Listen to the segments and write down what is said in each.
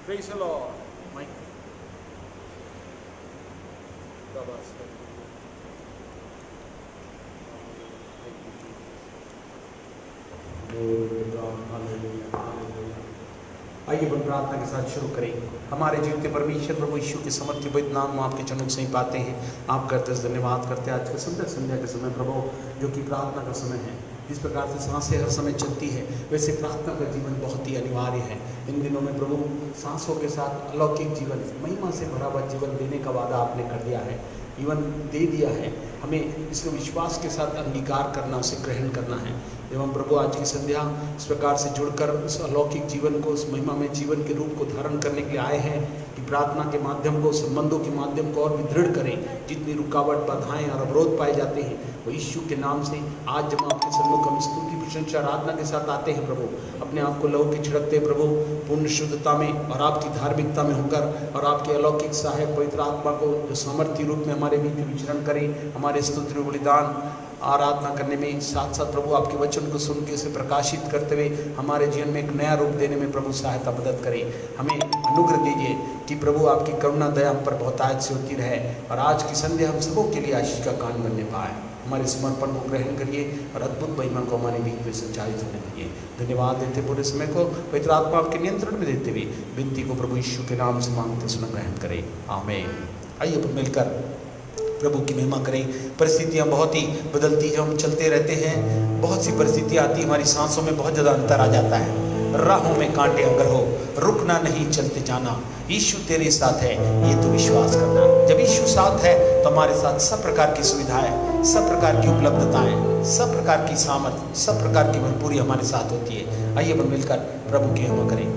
Praise the Lord. Mike. आइए हम प्रार्थना के साथ शुरू करें। हमारे जीवते परमेश्वर प्रभु यीशु के समर्थी पवित्र नाम में आपके चरणों से ही पाते हैं। आपका दस धन्यवाद करते हैं आज के संध्या के समय प्रभु, जो कि प्रार्थना का समय है। जिस प्रकार से सांसें हर समय चलती है, वैसे प्रार्थना का जीवन बहुत ही अनिवार्य है। इन दिनों में प्रभु सांसों के साथ अलौकिक जीवन, महिमा से भरा हुआ जीवन देने का वादा आपने कर दिया है, जीवन दे दिया है। हमें इसको विश्वास के साथ अंगीकार करना, उसे ग्रहण करना है। एवं प्रभु आज की संध्या इस प्रकार से जुड़कर उस अलौकिक जीवन को, उस महिमा में जीवन के रूप को धारण करने के लिए आए हैं कि प्रार्थना के माध्यम को, संबंधों के माध्यम को और भी दृढ़ करें। जितनी रुकावट, बाधाएं और अवरोध पाए जाते हैं, वो यीशु के नाम से आज जब आपके सन्मुख हम स्तुति, प्रशंसा, आराधना के साथ आते हैं प्रभु, अपने आप को लहू के छिड़कते प्रभु पूर्ण शुद्धता में और आपकी धार्मिकता में होकर, और आपके अलौकिक सहायक पवित्र आत्मा को जो सामर्थ्य रूप में हमारे बीच में विचरण करें, हमारे स्तुति, बलिदान, आराधना करने में, साथ साथ प्रभु आपके वचन को सुन के उसे प्रकाशित करते हुए हमारे जीवन में एक नया रूप देने में प्रभु सहायता मदद करें। हमें अनुग्रह दीजिए कि प्रभु आपकी करुणा दया हम पर बहुतायत से होती रहे, और आज की संध्या हम सबों के लिए आशीष का कान बनने पाए। हमारे समर्पण को ग्रहण करिए और अद्भुत महिमा को हमारे बीच में संचालित होने दीजिए। धन्यवाद देते पूरे समय को पवित्र आत्मा आपके नियंत्रण में देते हुए विनती को प्रभु यीशु के नाम से मांगते सुना ग्रहण करें, आमीन। आइए मिलकर प्रभु की महिमा करें। परिस्थितियां बहुत ही बदलती, जब हम चलते रहते हैं बहुत सी परिस्थितियां आती, हमारी सांसों में बहुत ज़्यादा अंतर आ जाता है। राहों में कांटे अगर हो, रुकना नहीं, चलते जाना। यीशु तेरे साथ है, ये तो विश्वास करना। जब यीशु साथ है तो हमारे साथ सब प्रकार की सुविधाएं, सब प्रकार की उपलब्धताएं, सब प्रकार की सामर्थ, सब प्रकार की भरपूरी हमारे साथ होती है। आइए हम मिलकर प्रभु की महिमा करें।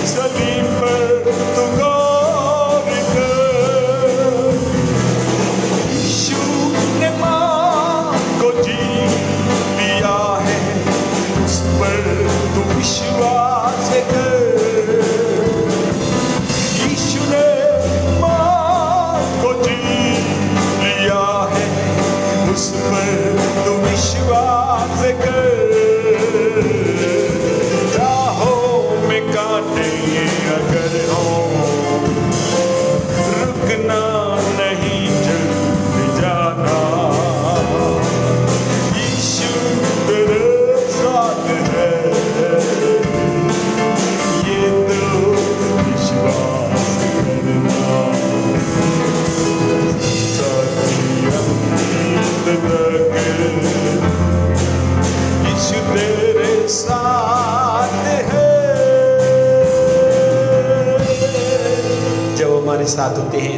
सलीब पर तू गौर कर। यीशु ने माँ को जी लिया है, उस पर तू विश्वास कर। यीशु ने माँ को जी लिया है, उस पर तू विश्वास कर। राहों में कांटे अगर हो, रुकना नहीं, चल जाना। यीशु तेरे साथ है, ये तो विश्वास करना। साथी अंत तक यीशु तेरे साथ है। जब हमारे साथ होते हैं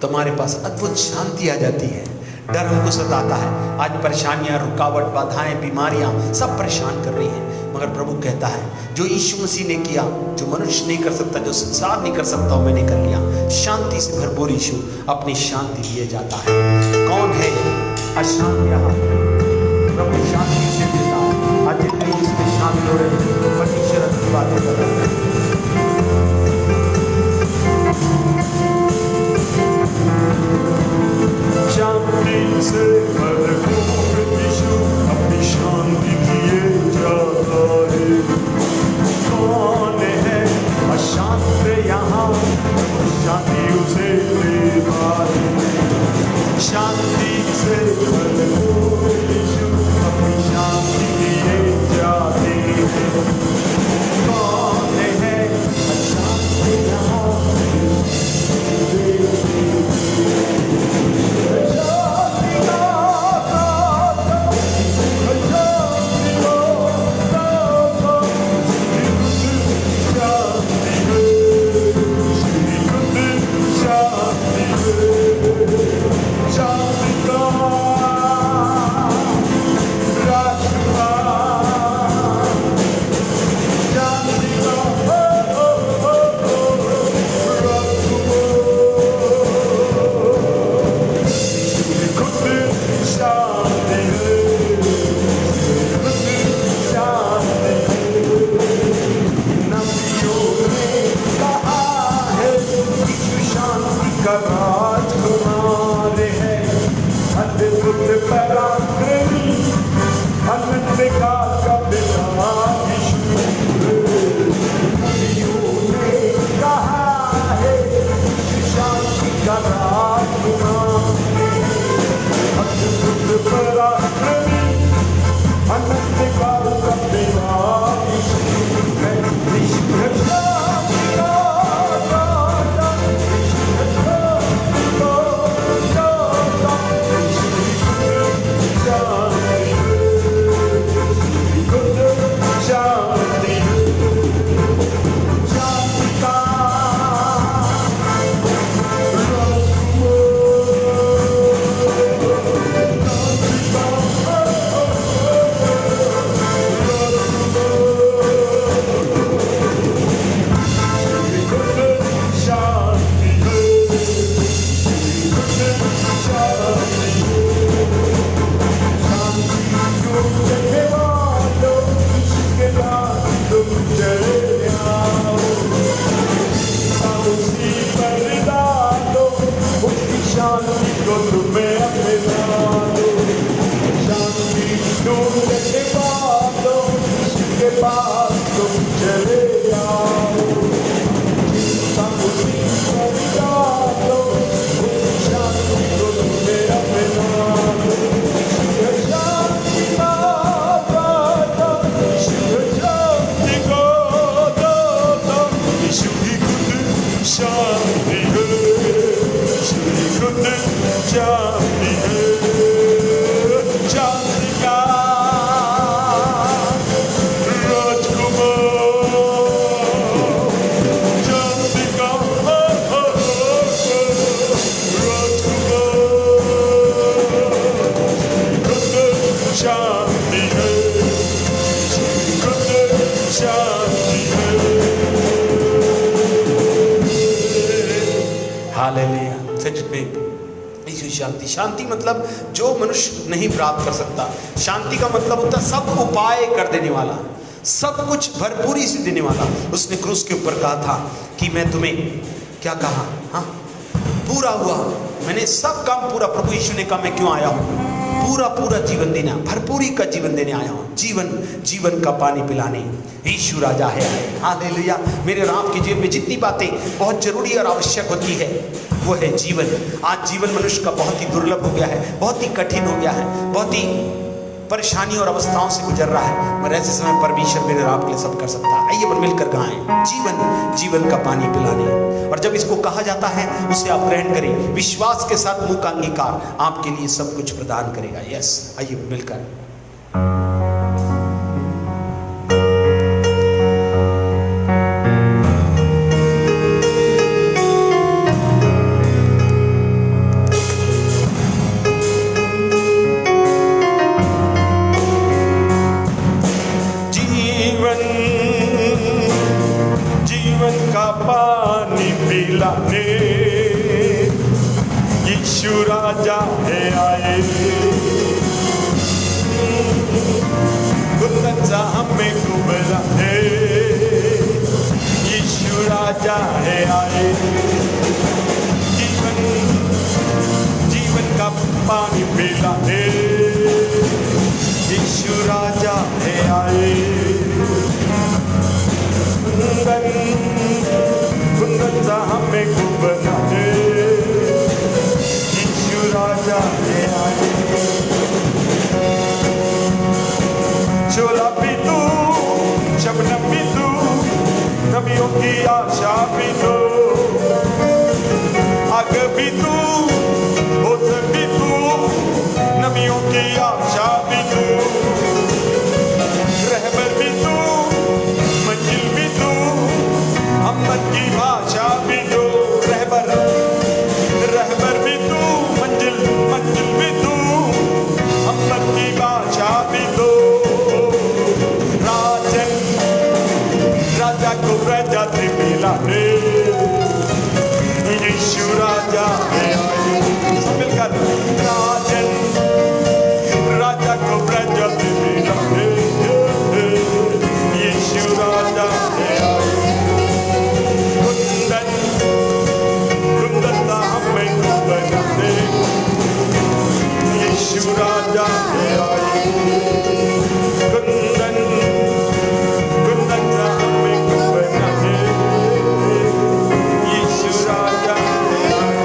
तो हमारे पास अद्भुत शांति आ जाती है। डर हमको सताता है, आज परेशानियां, रुकावट, बाधाएं, बीमारियां सब परेशान कर रही हैं, मगर प्रभु कहता है जो यीशु मसीह ने किया, जो मनुष्य नहीं कर सकता, जो संसार नहीं कर सकता, वो मैंने कर लिया। शांति से भरपूर यीशु अपनी शांति दिए जाता है। कौन है अशांत? यहाँ प्रभु शांति से देता है। आज जितने इसमें शांत हो रहे हैं, परमेश्वर की बातें कर रहे हैं। शांति से भरपूर यीशु अपनी शांति दिए जाता है। कौन है अशांत यहाँ? शांति उसे देता है। शांति से भरपूर यीशु अपनी शांति दिए जाते हैं। कौन शांति। शांति मतलब जो मनुष्य नहीं प्राप्त कर सकता। शांति का मतलब होता है सब उपाय कर देने वाला, सब कुछ भरपूरी से देने वाला। उसने क्रूस के ऊपर कहा था कि मैं तुम्हें क्या कहा, हाँ पूरा हुआ, मैंने सब काम पूरा। प्रभु यीशु ने कहा मैं क्यों आया हूँ, पूरा पूरा जीवन देना, भरपूरी का जीवन देने आया हूँ, जीवन का पानी पिलाने यीशु राजा है आए। हालेलुया। मेरे राम के जीवन में जितनी बातें बहुत जरूरी और आवश्यक होती है वो है जीवन। आज जीवन मनुष्य का बहुत ही दुर्लभ हो गया है, बहुत ही कठिन हो गया है, बहुत ही परेशानी और अवस्थाओं से गुजर रहा है, मगर ऐसे समय परमेश्वर मेरे राम के लिए सब कर सकता है। आइए मिलकर गाएं, जीवन का पानी पिलाने। और जब इसको कहा जाता है उसे आप ग्रहण करें, विश्वास के साथ मुंह का अंगीकार आपके लिए सब कुछ प्रदान करेगा। यस, आइए मिलकर। यीशु राजा है आए, गुलदस्ता हमें गुबला है। यीशु राजा है आए, जीवन का पानी पिला है। यीशु राजा है आए, गुलदस्ता हमें गुबला है। राजा है आए, शोला भी तू, शबनम भी तू, नबियों की आशा भी तू, आग भी तू, ओस भी तू, नबियों की आशा भी तू, रहबर भी तू, मंजिल भी तू, अम्मद की भाषा भी तू, रहबर भी तू, मंजिल भी तू, अम्बर की बादशाह भी तू। राजा को प्रजा से मिला है, यीशु राजा है आए। मिलकर राजा को प्रजा से मिला है, यीशु राजा है आए। गुंदस्ता हमें गुबला है, यीशु राजा है आए। गुंदस्ता हमें गुबला है, यीशु राजा है आए।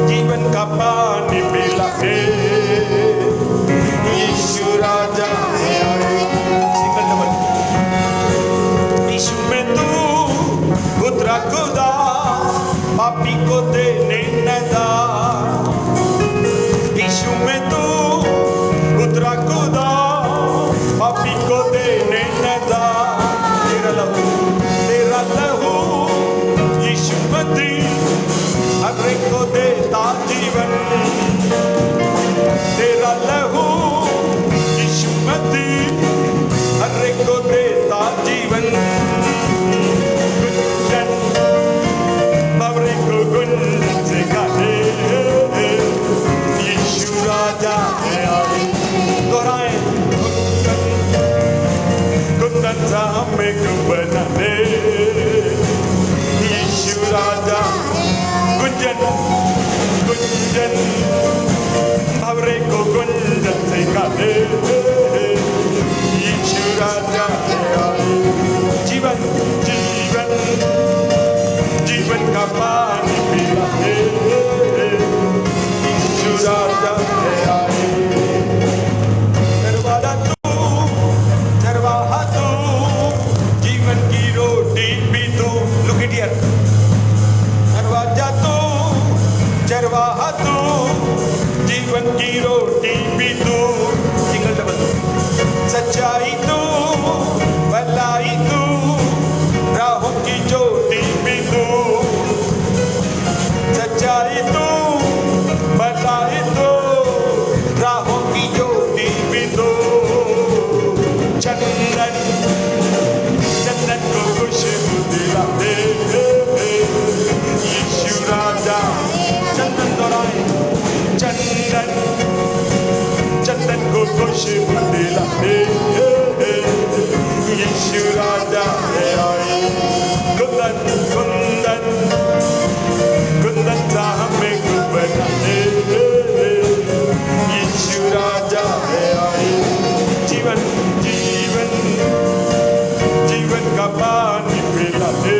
जीवन का पानी पिला है, यीशु राजा है आए। Single double. यीशु में तू उतरा खुदा, पापी को देने न दा। यीशु में तू उतरा खुदा, पापी को देने न दा। तेरा लहू यीशु मसीह हर एक को देता जीवन। तेरा लहू यीशु मसीह हर एक को देता जीवन। यीशु राजा है आए। दोहराएं, गुंदस्ता हमें गुबला है, यीशु राजा। गुंजन भवरे को गुंजन से गाते, यीशु राजा है आए। जीवन का पानी पिला है, यीशु राजा है आए। दरवाजा तू, दरवाजा तू, जीवन की रोटी भी तू। Look at here. दरवाजा तू, दरवाजा तू, जीवन की रोटी भी तू। Single double. सच्चाई तू, भलाई तू, राहों की ज्योति भी तू। सच्चाई तू, भलाई तू, राहों की ज्योति भी तू। चंदन को खुशबू दिला दे, यीशु यीशु राजा है आए। कुंदन कुंदन कुंदन सा हमें बना दे, यीशु राजा है आए। जीवन जीवन जीवन का पानी पिला दे,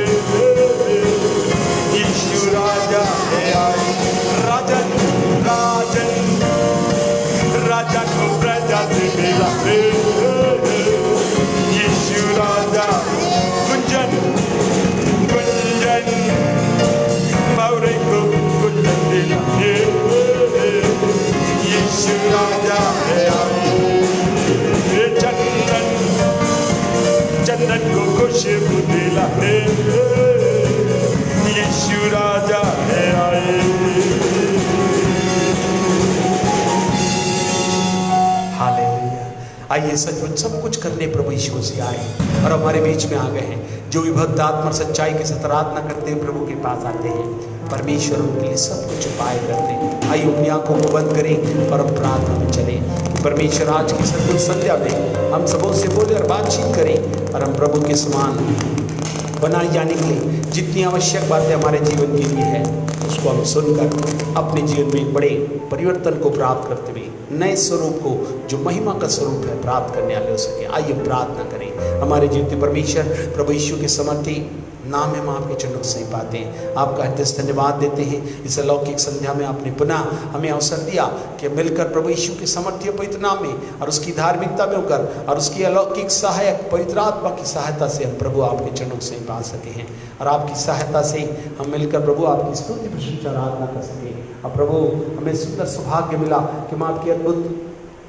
यीशु राजा है आए। राजन राजन राजा को प्रजा से मिला दे, यीशु राजा। कुंजन कुंजन बावरे को कुंजन दिला दे, यीशु राजा है आए। चंदन चंदन को खुशबू दिला दे, यीशु राजा है आए। हालेलुया। आइए सचमुच सब कुछ करने प्रभु यीशु मसीह आए और हमारे बीच में आ गए हैं। जो भी भक्त आत्मा सच्चाई के साथ आराधना करते हैं प्रभु के पास आते हैं, परमेश्वर उनके लिए सब कुछ उपाय करते हैं। आइए अपनी आंखों को बंद करें और हम प्रार्थना में चलें। परमेश्वर आज की सचमुच संध्या में हम सबों से बोले और बातचीत करें और हम प्रभु के समान बनाए जाने के लिए जितनी आवश्यक बातें हमारे जीवन के लिए है उसको हम सुनकर अपने जीवन में बड़े परिवर्तन को प्राप्त करते हुए नए स्वरूप को जो महिमा का स्वरूप है प्राप्त करने वाले हो सके। आइए प्रार्थना करें। हमारे जीवित परमेश्वर प्रभु यीशु के समर्थी नाम में हम आपके चरणों से पाते हैं। आपका हृदय से धन्यवाद देते हैं। इस अलौकिक संध्या में आपने पुनः हमें अवसर दिया कि मिलकर प्रभु यीशु के समर्थी पवित्र नाम में और उसकी धार्मिकता में होकर और उसकी अलौकिक सहायक पवित्र आत्मा की सहायता से हम प्रभु आपके चरणों से पा सके हैं और आपकी सहायता से हम मिलकर प्रभु आपकी स्तुति प्रशंसा आराधना कर सके। और प्रभु हमें सुंदर सौभाग्य मिला कि हम आपकी अद्भुत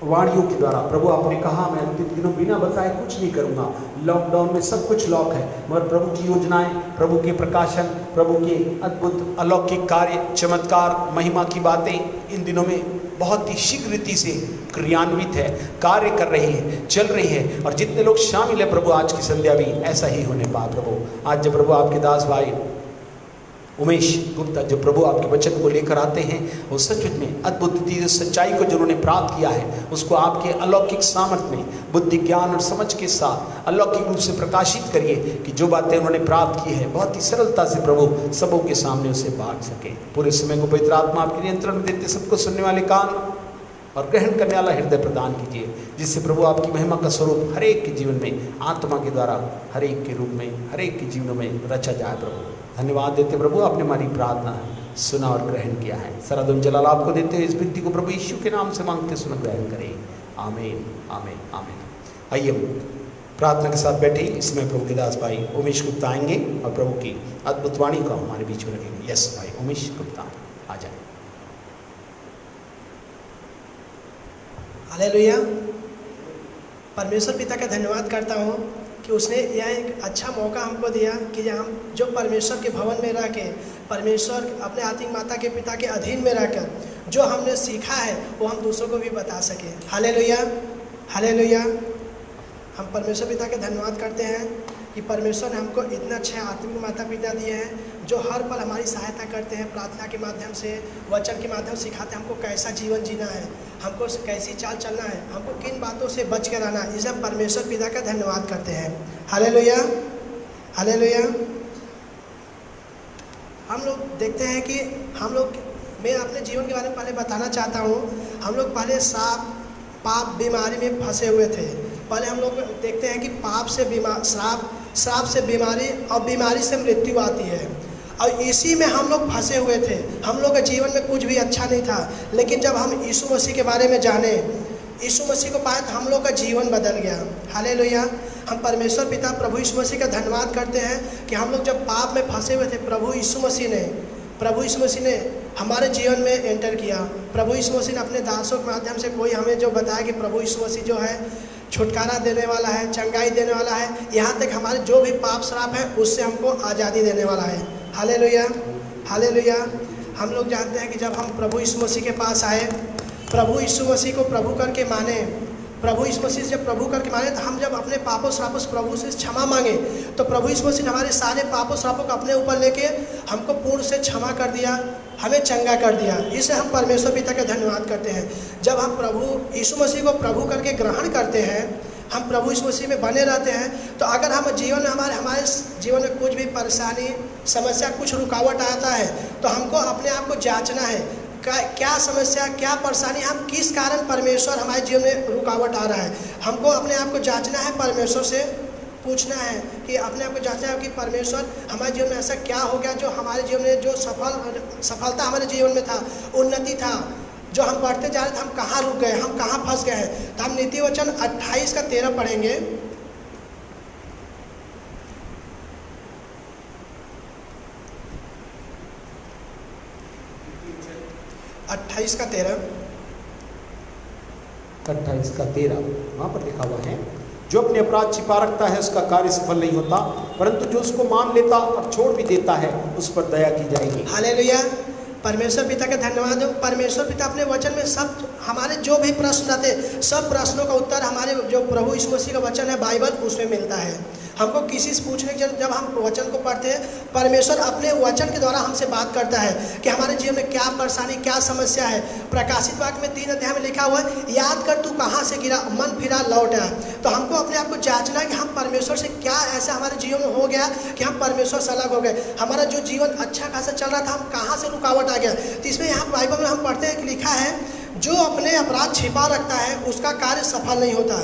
वाणियों के द्वारा प्रभु आपने कहा मैं अंतिम दिनों बिना बताए कुछ नहीं करूंगा। लॉकडाउन में सब कुछ लॉक है, मगर प्रभु की योजनाएं, प्रभु के प्रकाशन, प्रभु के अद्भुत अलौकिक कार्य, चमत्कार, महिमा की बातें इन दिनों में बहुत ही शीघ्र रीति से क्रियान्वित है, कार्य कर रही है, चल रही है। और जितने लोग शामिल है प्रभु आज की संध्या भी ऐसा ही होने पा प्रभु। आज जब प्रभु आपके दास भाई उमेश गुप्ता जब प्रभु आपके वचन को लेकर आते हैं वो सचमुच में अद्भुत सच्चाई को जिन्होंने प्राप्त किया है उसको आपके अलौकिक सामर्थ्य में बुद्धि ज्ञान और समझ के साथ अलौकिक रूप से प्रकाशित करिए कि जो बातें उन्होंने प्राप्त की है बहुत ही सरलता से प्रभु सबों के सामने उसे बांट सके। पूरे समय को पवित्र आत्मा आपके नियंत्रण में देते सबको सुनने वाले कान और ग्रहण करने वाला हृदय प्रदान कीजिए, जिससे प्रभु आपकी महिमा का स्वरूप हर एक के जीवन में आत्मा के द्वारा हर एक के रूप में हर एक के जीवनों में रचा जाए। प्रभु धन्यवाद देते प्रभु आपने हमारी प्रार्थना सुना और ग्रहण किया है। सारा दुम जलाल आपको देते हुए इस विनती को प्रभु यीशु के नाम से मांगते सुन ग्रहण करें। आमीन आमीन आमीन। आइए प्रार्थना के साथ बैठे इसमें प्रभु के दास भाई उमेश गुप्ता आएंगे और प्रभु की अद्भुत वाणी को हमारे बीच में रखेंगे। यस भाई उमेश गुप्ता आ जाए। हालेलुया। परमेश्वर पिता का धन्यवाद करता हूँ कि उसने यह एक अच्छा मौका हमको दिया कि हम जो परमेश्वर के भवन में रह के परमेश्वर अपने आत्मिक माता के पिता के अधीन में रहकर जो हमने सीखा है वो हम दूसरों को भी बता सकें। Hallelujah hallelujah. हम परमेश्वर पिता के धन्यवाद करते हैं कि परमेश्वर ने हमको इतने अच्छे आत्मिक माता पिता दिए हैं जो हर पल हमारी सहायता करते हैं, प्रार्थना के माध्यम से, वचन के माध्यम से सिखाते हैं हमको कैसा जीवन जीना है, हमको कैसी चाल चलना है, हमको किन बातों से बच के रहना है। इसे हम परमेश्वर पिता का धन्यवाद करते हैं। Hallelujah hallelujah. हम लोग देखते हैं कि हम लोग, मैं अपने जीवन के बारे में पहले बताना चाहता हूँ। हम लोग पहले श्राप पाप बीमारी में फंसे हुए थे। पहले हम लोग देखते हैं कि पाप से श्राप से बीमारी और बीमारी से मृत्यु आती है और इसी में हम लोग फंसे हुए थे। हम लोग के जीवन में कुछ भी अच्छा नहीं था, लेकिन जब हम यीशु मसीह के बारे में जाने, यीशु मसीह को पाए तो हम लोग का जीवन बदल गया। हालेलुया। हम परमेश्वर पिता प्रभु यीशु मसीह का धन्यवाद करते हैं कि हम लोग जब पाप में फंसे हुए थे प्रभु यीशु मसीह ने हमारे जीवन में एंटर किया। प्रभु यीशु मसीह ने अपने दासों के माध्यम से कोई हमें जो बताया कि प्रभु यीशु मसीह जो है छुटकारा देने वाला है, चंगाई देने वाला है, यहाँ तक हमारे जो भी पाप श्राप है उससे हमको आज़ादी देने वाला है। Hallelujah hallelujah. हम लोग जानते हैं कि जब हम प्रभु यीशु मसीह के पास आए, प्रभु यीशु मसीह को प्रभु करके माने, प्रभु यीशु मसीह जब प्रभु करके माने तो हम जब अपने पापों श्रापों से प्रभु से क्षमा मांगे तो प्रभु यीशु मसीह ने हमारे सारे पापों श्रापों को अपने ऊपर लेके हमको पूर्ण से क्षमा कर दिया, हमें चंगा कर दिया। इसे हम परमेश्वर पिता का धन्यवाद करते हैं। जब हम प्रभु यीशु मसीह को प्रभु करके ग्रहण करते हैं, हम प्रभु यीशु मसीह में बने रहते हैं, तो अगर हम जीवन में हमारे जीवन में कुछ भी परेशानी, समस्या, कुछ रुकावट आता है, तो हमको अपने आप को जांचना है, क्या समस्या, क्या परेशानी, हम किस कारण परमेश्वर हमारे जीवन में रुकावट आ रहा है। हमको अपने आप को जांचना है, परमेश्वर से पूछना है कि अपने आप को जांचना है कि परमेश्वर हमारे जीवन में ऐसा क्या हो गया जो हमारे जीवन में जो सफलता हमारे जीवन में था, उन्नति था, जो हम बढ़ते जा रहे थे, हम कहाँ रुक गए, हम कहाँ फंस गए हैं। तो हम नीति वचन 28 का 13 पढ़ेंगे। 28 का 13 वहाँ पर लिखा हुआ है, जो अपने अपराध छिपा रखता है उसका कार्य सफल नहीं होता, परंतु जो उसको मान लेता और छोड़ भी देता है उस पर दया की जाएगी। हालेलुया। परमेश्वर पिता का धन्यवाद हो। परमेश्वर पिता अपने वचन में सब हमारे जो भी प्रश्न रहते, सब प्रश्नों का उत्तर हमारे जो प्रभु यीशु मसीह का वचन है बाइबल, उसमें मिलता है। हमको किसी से पूछने की जब हम वचन को पढ़ते हैं, परमेश्वर अपने वचन के द्वारा हमसे बात करता है कि हमारे जीवन में क्या परेशानी, क्या समस्या है। प्रकाशित वाक्य में 3 अध्याय में लिखा हुआ है, याद कर तू कहाँ से गिरा, मन फिरा लौट आया। तो हमको अपने आप को जांचना है कि हम परमेश्वर से क्या ऐसा हमारे जीवन में हो गया कि हम परमेश्वर से अलग हो गए। हमारा जो जीवन अच्छा खासा चल रहा था, हम कहाँ से रुकावट आ गया। तो इसमें यहाँ बाइबल में हम पढ़ते हैं कि लिखा है, जो अपने अपराध छिपा रखता है उसका कार्य सफल नहीं होता,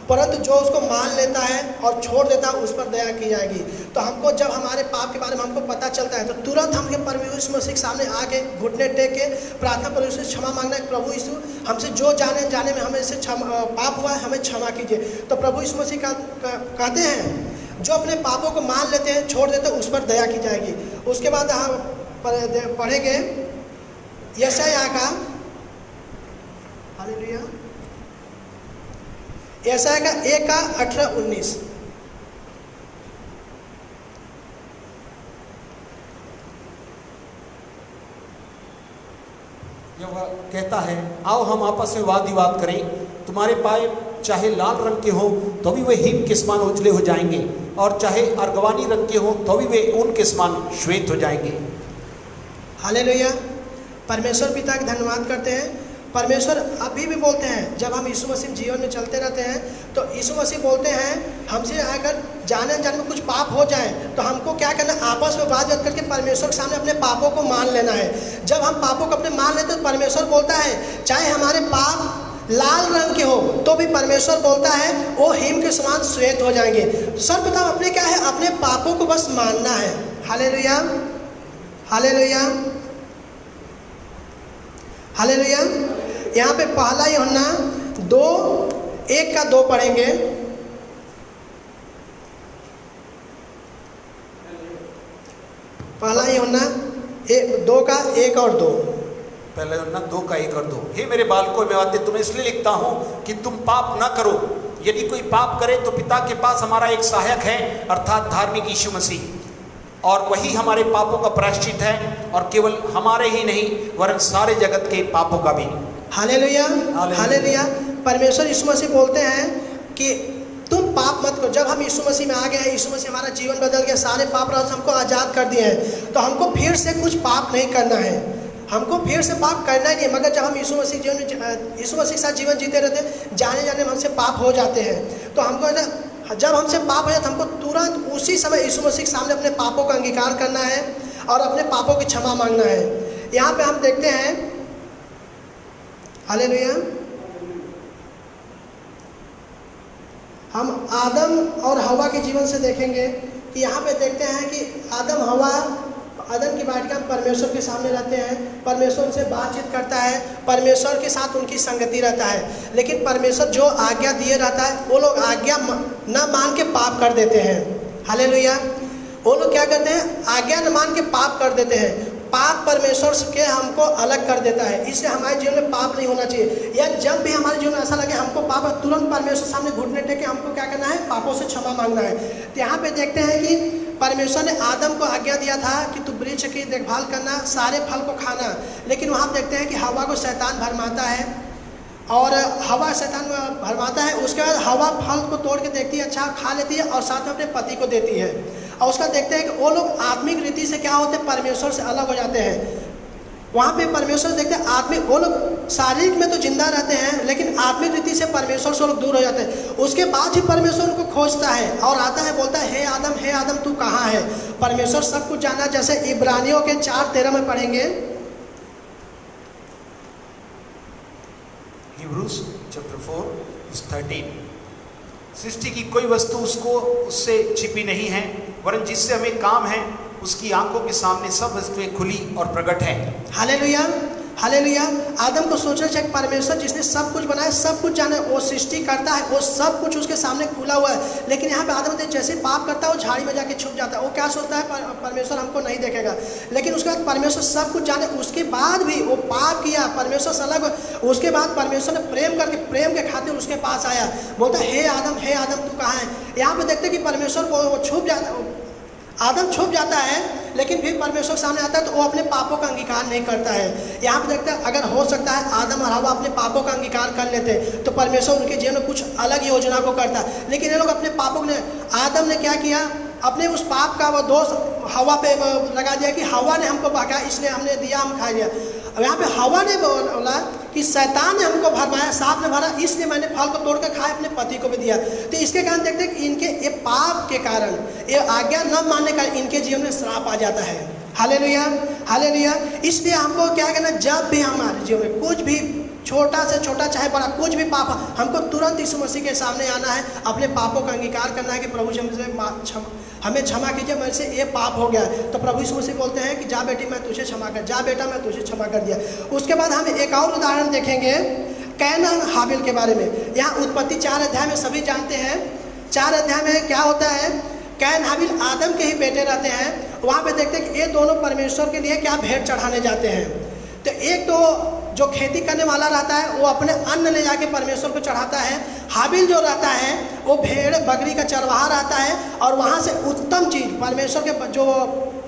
परंतु जो उसको मान लेता है और छोड़ देता है उस पर दया की जाएगी। तो हमको जब हमारे पाप के बारे में हमको पता चलता है, तो तुरंत हम परमेश्वर यीशु मसीह के सामने आके घुटने टेक के प्रार्थना परमेश्वर से क्षमा मांगना है। प्रभु यीशु, हमसे जो जाने में हमें से पाप हुआ है, हमें क्षमा कीजिए। तो प्रभु यीशु मसीह कहते हैं, जो अपने पापों को मान लेते हैं, छोड़ देते हैं, उस पर दया की जाएगी। उसके बाद हम पढ़ेंगे यशायाह का, हालेलुया, यशायाह का 1 का 18-19। वह कहता है, आओ हम आपस में वाद विवाद करें, तुम्हारे पाए चाहे लाल रंग के हों तो भी वे हिम के समान उजले हो जाएंगे, और चाहे अर्गवानी रंग के हों तो भी वे ऊन के समान श्वेत हो जाएंगे। हालेलुया। परमेश्वर पिता का धन्यवाद करते हैं। परमेश्वर अभी भी बोलते हैं, जब हम यीशु मसीह जीवन में चलते रहते हैं, तो यीशु मसीह बोलते हैं, हमसे अगर जाने अनजाने में कुछ पाप हो जाए तो हमको क्या करना, आपस में बात करके परमेश्वर के सामने अपने पापों को मान लेना है। जब हम पापों को अपने मान लेते हैं, तो परमेश्वर बोलता है, चाहे हमारे पाप लाल रंग के हो तो भी परमेश्वर बोलता है वो हिम के समान श्वेत हो जाएंगे। सर पिता अपने क्या है, अपने पापों को बस मानना है। Hallelujah, hallelujah, hallelujah. यहाँ पे पहला यूहन्ना 2:1 का 2 पढ़ेंगे। पहला यूहन्ना 2 का 1 और 2। पहला यूहन्ना 2 का 1 और 2। हे मेरे बालकों, मैं बातें तुम्हें इसलिए लिखता हूँ कि तुम पाप न करो। यदि कोई पाप करे तो पिता के पास हमारा एक सहायक है, अर्थात धार्मिक यीशु मसीह, और वही हमारे पापों का प्रायश्चित है, और केवल हमारे ही नहीं वरन सारे जगत के पापों का भी। Hallelujah, hallelujah. परमेश्वर यीशु मसीह बोलते हैं कि तुम पाप मत करो। जब हम यीशु मसीह में आ गए हैं, यीशु मसीह हमारा जीवन बदल गया, सारे पाप राज हमको आज़ाद कर दिए हैं, तो हमको फिर से कुछ पाप नहीं करना है, हमको फिर से पाप करना ही नहीं। मगर जब हम यीशु मसीह के साथ जीवन जीते रहते हैं, जाने में हमसे पाप हो जाते हैं, तो हमको जब हमसे पाप हो जाता है, हमको तुरंत उसी समय यीशु मसीह के सामने अपने पापों का अंगीकार करना है और अपने पापों की क्षमा मांगना है। यहाँ पे हम देखते हैं, हालेलुया, हम आदम और हवा के जीवन से देखेंगे कि यहाँ पे देखते हैं कि आदम हवा अदन की वाटिका में परमेश्वर के सामने रहते हैं, परमेश्वर उनसे बातचीत करता है, परमेश्वर के साथ उनकी संगति रहता है। लेकिन परमेश्वर जो आज्ञा दिए रहता है, वो लोग आज्ञा न मान के पाप कर देते हैं। हालेलुया। वो लोग क्या करते हैं, आज्ञा न मान के पाप कर देते हैं। पाप परमेश्वर के हमको अलग कर देता है, इसलिए हमारे जीवन में पाप नहीं होना चाहिए। या जब भी हमारे जीवन में ऐसा लगे हमको पाप, तुरंत परमेश्वर सामने घुटने टेके हमको क्या करना है, पापों से क्षमा मांगना है। तो यहाँ पे देखते हैं कि परमेश्वर ने आदम को आज्ञा दिया था कि तू वृक्ष की देखभाल करना, सारे फल को खाना, लेकिन वहाँ देखते हैं कि हवा को शैतान भरमाता है और हवा शैतान भरमाता है। उसके बाद हवा फल को तोड़ के देखती है, अच्छा खा लेती है और साथ में अपने पति को देती है। और उसका देखते हैं कि वो लोग आत्मिक रीति से क्या होते हैं, परमेश्वर से अलग हो जाते हैं। वहाँ पे परमेश्वर देखते हैं आदमी, वो लोग शारीरिक में तो जिंदा रहते हैं लेकिन आत्मिक रीति से परमेश्वर से लोग दूर हो जाते हैं। उसके बाद ही परमेश्वर उनको खोजता है और आता है, बोलता है हे आदम तू कहाँ है। परमेश्वर सब कुछ जाना, जैसे इब्रानियों के 4:13 में पढ़ेंगे। Hebrews chapter 4:13। सृष्टि की कोई वस्तु उससे छिपी नहीं है, वरन जिससे हमें काम है उसकी आंखों के सामने सब वस्तुएं खुली और प्रकट है। Hallelujah, hallelujah. आदम को सोचना चाहिए परमेश्वर जिसने सब कुछ बनाया, सब कुछ जाने, वो सृष्टि करता है, वो सब कुछ उसके सामने खुला हुआ है। लेकिन यहाँ पे आदम जैसे पाप करता है वो झाड़ी में जाके छुप जाता है। वो क्या सोचता है, परमेश्वर हमको नहीं देखेगा। लेकिन उसके बाद परमेश्वर सब कुछ जाने, उसके बाद भी वो पाप किया, परमेश्वर से अलग। उसके बाद परमेश्वर ने प्रेम करके, प्रेम के खातिर उसके पास आया, बोलता है हे आदम तू कहाँ है। यहाँ पे देखते कि परमेश्वर को छुप जाता, आदम छुप जाता है, लेकिन फिर परमेश्वर के सामने आता है तो वो अपने पापों का अंगीकार नहीं करता है। यहाँ पे देखते हैं अगर हो सकता है आदम और हवा अपने पापों का अंगीकार कर लेते तो परमेश्वर उनके जीवन में कुछ अलग योजना को करता। लेकिन ये लोग अपने पापों ने, आदम ने क्या किया, अपने उस पाप का वो दोष हवा पे लगा दिया कि हवा ने हमको बहकाया इसलिए हमने दिया, हम खा लिया। अब यहाँ पे हवा ने बोला कि शैतान ने हमको भरमाया, सांप ने भरा, इसलिए मैंने फल को तोड़ कर खाया, अपने पति को भी दिया। तो इसके कारण देखते हैं कि इनके ये पाप के कारण, ये आज्ञा न मानने का इनके जीवन में श्राप आ जाता है। Hallelujah, hallelujah. इसलिए हमको क्या करना, जब भी हमारे जीवन में कुछ भी छोटा से छोटा चाहे बड़ा कुछ भी पाप, हमको तुरंत यीशु मसीह के सामने आना है, अपने पापों का अंगीकार करना है कि प्रभु जी हमें क्षमा कीजिए, मेरे से ये पाप हो गया। तो प्रभु यीशु मसीह बोलते हैं कि जा बेटी मैं तुझे क्षमा कर, जा बेटा मैं तुझे क्षमा कर दिया। उसके बाद हम एक और उदाहरण देखेंगे कैन और हाबिल के बारे में। यहाँ उत्पत्ति 4 अध्याय में सभी जानते हैं, 4 अध्याय में क्या होता है, कैन हाबिल आदम के ही बेटे रहते हैं। वहाँ पे देखते हैं कि ये दोनों परमेश्वर के लिए क्या भेंट चढ़ाने जाते हैं। तो एक तो जो खेती करने वाला रहता है वो अपने अन्न ले जाके परमेश्वर को चढ़ाता है। हाबिल जो रहता है वो भेड़ बकरी का चरवाहा रहता है और वहाँ से उत्तम चीज़ परमेश्वर के, जो